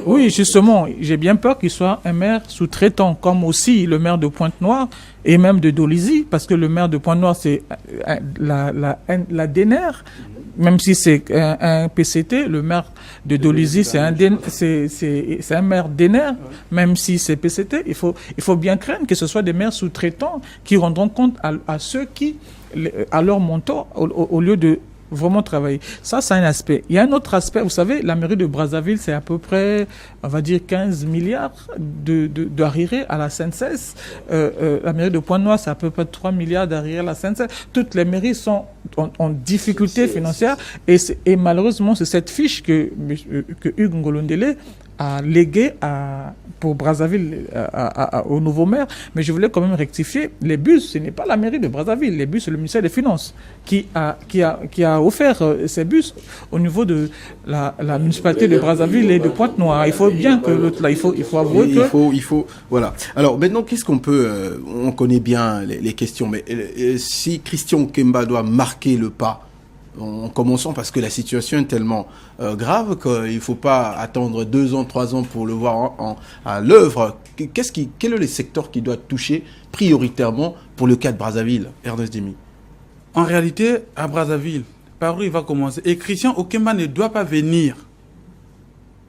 Oui, justement, j'ai bien peur qu'il soit un maire sous-traitant, comme aussi le maire de Pointe-Noire et même de Dolisie, parce que le maire de Pointe-Noire, c'est la DNR. Même si c'est un PCT, le maire de Dolisie, c'est un maire DNR, même si c'est PCT. Il faut bien craindre que ce soit des maires sous-traitants qui rendront compte à ceux qui, à leur montant, au lieu de vraiment travailler. Ça, c'est un aspect. Il y a un autre aspect. Vous savez, la mairie de Brazzaville, c'est à peu près, on va dire, 15 milliards d'arriérés à la SNCS. La mairie de Pointe-Noire, c'est à peu près 3 milliards d'arriérés à la SNCS. Toutes les mairies sont en difficulté financière. Et malheureusement, c'est cette fiche que Hugues Ngolondele a légué pour Brazzaville au nouveau maire. Mais je voulais quand même rectifier, les bus, ce n'est pas la mairie de Brazzaville. Les bus, c'est le ministère des Finances qui a offert ces bus au niveau de la municipalité de Brazzaville et de Pointe-Noire. Il faut bien que l'autre là, il faut avouer que... Il faut, voilà. Alors maintenant, qu'est-ce qu'on peut... on connaît bien les questions, mais si Christian Kemba doit marquer le pas, en commençant, parce que la situation est tellement grave qu'il ne faut pas attendre 2 ans, 3 ans pour le voir à l'œuvre. Quel est le secteur qui doit toucher prioritairement pour le cas de Brazzaville, Ernest Demi? En réalité, à Brazzaville, par où il va commencer? Et Christian Okemba ne doit pas venir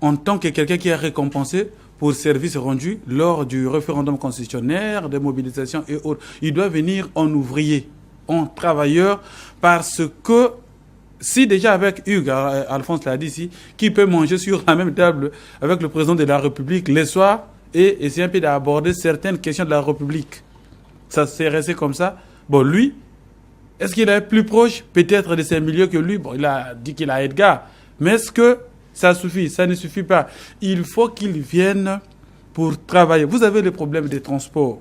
en tant que quelqu'un qui est récompensé pour service rendu lors du référendum constitutionnel, des mobilisations et autres. Il doit venir en ouvrier, en travailleur, parce que si déjà avec Hugues, Alphonse l'a dit ici, qui peut manger sur la même table avec le président de la République les soirs et essayer un peu d'aborder certaines questions de la République. Ça s'est resté comme ça. Bon, lui, est-ce qu'il est plus proche peut-être de ces milieux que lui? Bon, il a dit qu'il a Edgar. Mais est-ce que ça suffit? Ça ne suffit pas. Il faut qu'il vienne pour travailler. Vous avez le problème des transports.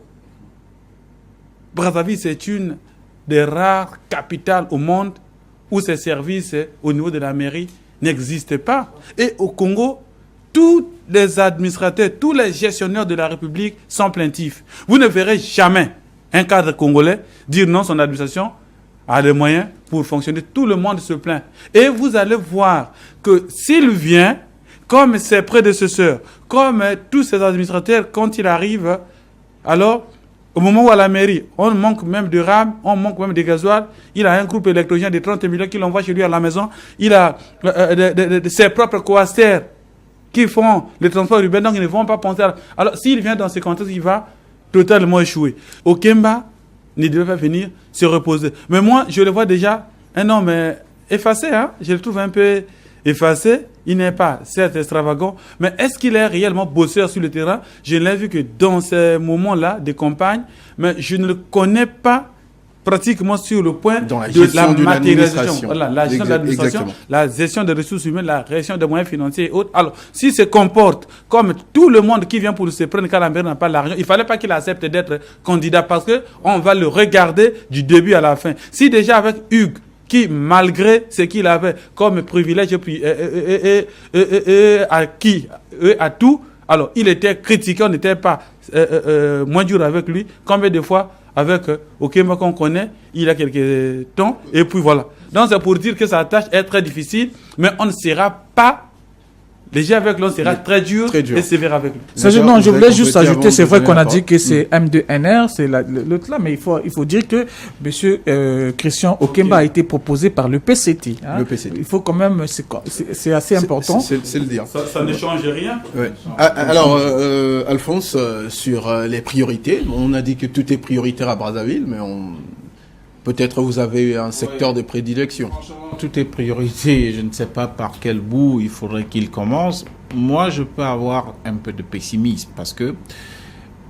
Brazzaville, c'est une des rares capitales au monde ou ces services au niveau de la mairie n'existent pas. Et au Congo, tous les administrateurs, tous les gestionnaires de la République sont plaintifs. Vous ne verrez jamais un cadre congolais dire non, son administration a les moyens pour fonctionner. Tout le monde se plaint. Et vous allez voir que s'il vient, comme ses prédécesseurs, comme tous ces administrateurs, quand il arrive, alors, au moment où à la mairie, on manque même de rames, on manque même de gasoil, il a un groupe électrogène de 30 millions qu'il envoie chez lui à la maison, il a ses propres coasters qui font le transport urbain, donc ils ne vont pas penser à... Alors, s'il vient dans ces contextes, il va totalement échouer. Au Kemba ne devait pas venir se reposer. Mais moi, je le vois déjà, un homme effacé, hein? Je le trouve un peu effacé. Il n'est pas, certes, extravagant, mais est-ce qu'il est réellement bosseur sur le terrain? Je ne l'ai vu que dans ces moments-là de campagne, mais je ne le connais pas pratiquement sur le point de la matérialisation. Voilà, la gestion de l'administration, la gestion des ressources humaines, la gestion des moyens financiers et autres. Alors, s'il se comporte comme tout le monde qui vient pour se prendre quand la mairie n'a pas l'argent, il ne fallait pas qu'il accepte d'être candidat parce qu'on va le regarder du début à la fin. Si déjà avec Hugues, qui, malgré ce qu'il avait comme privilège et à tout, alors il était critiqué, on n'était pas moins dur avec lui. Combien de fois avec Okemba qu'on connaît, il a quelques temps, et puis voilà. Donc c'est pour dire que sa tâche est très difficile, mais on ne sera pas... Déjà avec l'on sera très dur et sévère avec lui. Non, je voulais juste ajouter, c'est vrai qu'on a dit que c'est M2NR, c'est l'autre là, mais il faut dire que M. Christian Okemba a été proposé par le PCT. Hein. Le PCT. Il faut quand même, c'est assez important. C'est le dire. Ça ne change rien. Ouais. Alors, Alphonse, sur les priorités, on a dit que tout est prioritaire à Brazzaville, mais peut-être vous avez un secteur de prédilection. Tout est priorité, je ne sais pas par quel bout il faudrait qu'il commence. Moi, je peux avoir un peu de pessimisme parce que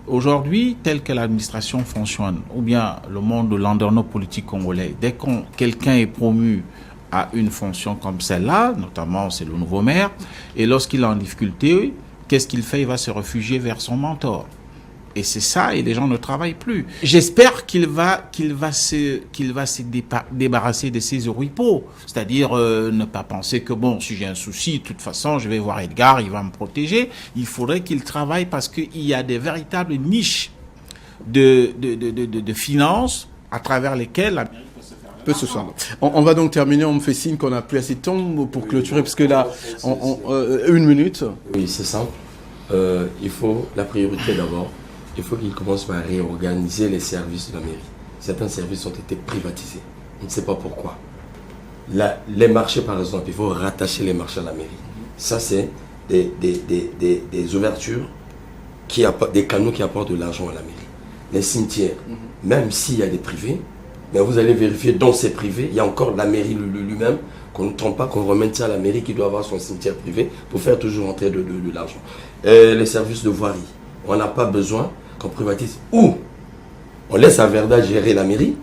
aujourd'hui, tel que l'administration fonctionne, ou bien le monde de l'environnement politique congolais, dès que quelqu'un est promu à une fonction comme celle-là, notamment c'est le nouveau maire, et lorsqu'il est en difficulté, qu'est-ce qu'il fait? Il va se réfugier vers son mentor. Et c'est ça, et les gens ne travaillent plus. J'espère qu'il va se débarrasser de ses oripeaux. C'est-à-dire ne pas penser que bon, si j'ai un souci, de toute façon, je vais voir Edgar, il va me protéger. Il faudrait qu'il travaille parce qu'il y a des véritables niches de finances à travers lesquelles la mairie peut se faire. On va donc terminer, on me fait signe qu'on n'a plus assez de temps pour clôturer, parce que là, une minute. Oui, c'est simple. Il faut la priorité d'abord. Il faut qu'il commence par réorganiser les services de la mairie. Certains services ont été privatisés. On ne sait pas pourquoi. Les marchés, par exemple, il faut rattacher les marchés à la mairie. Ça, c'est des ouvertures, des canaux qui apportent de l'argent à la mairie. Les cimetières, même s'il y a des privés, mais vous allez vérifier dans ces privés, il y a encore la mairie lui-même, qu'on ne trompe pas, qu'on remette ça à la mairie qui doit avoir son cimetière privé pour faire toujours entrer de l'argent. Les services de voirie, on n'a pas besoin qu'on privatise. Ou on laisse à Verda gérer la mairie,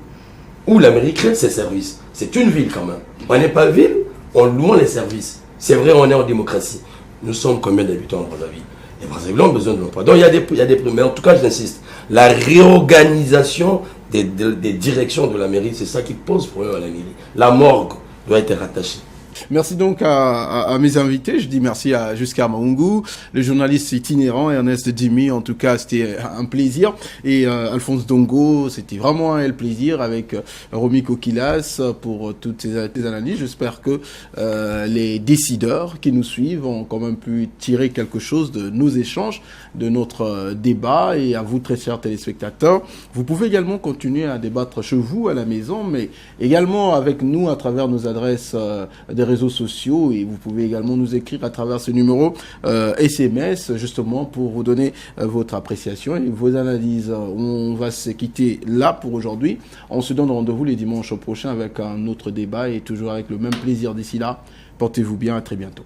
ou la mairie crée ses services. C'est une ville quand même. On n'est pas ville, on loue les services. C'est vrai, on est en démocratie. Nous sommes combien d'habitants en Brazzaville? Les Brazzavillois ont besoin de l'emploi. Donc il y a des prix. Mais en tout cas, j'insiste, la réorganisation des directions de la mairie, c'est ça qui pose problème à la mairie. La morgue doit être rattachée. Merci donc à mes invités. Je dis merci à Jusqu'à Maungu, le journaliste itinérant, Ernest Djimi. En tout cas, c'était un plaisir. Et Alphonse Dongo, c'était vraiment un plaisir avec Romy Kokilas pour toutes ces analyses. J'espère que les décideurs qui nous suivent ont quand même pu tirer quelque chose de nos échanges, de notre débat. Et à vous, très chers téléspectateurs, vous pouvez également continuer à débattre chez vous, à la maison, mais également avec nous à travers nos adresses des réseaux sociaux, et vous pouvez également nous écrire à travers ce numéro SMS, justement pour vous donner votre appréciation et vos analyses. On va se quitter là pour aujourd'hui. On se donne rendez-vous les dimanches prochains avec un autre débat et toujours avec le même plaisir. D'ici là, portez-vous bien, à très bientôt.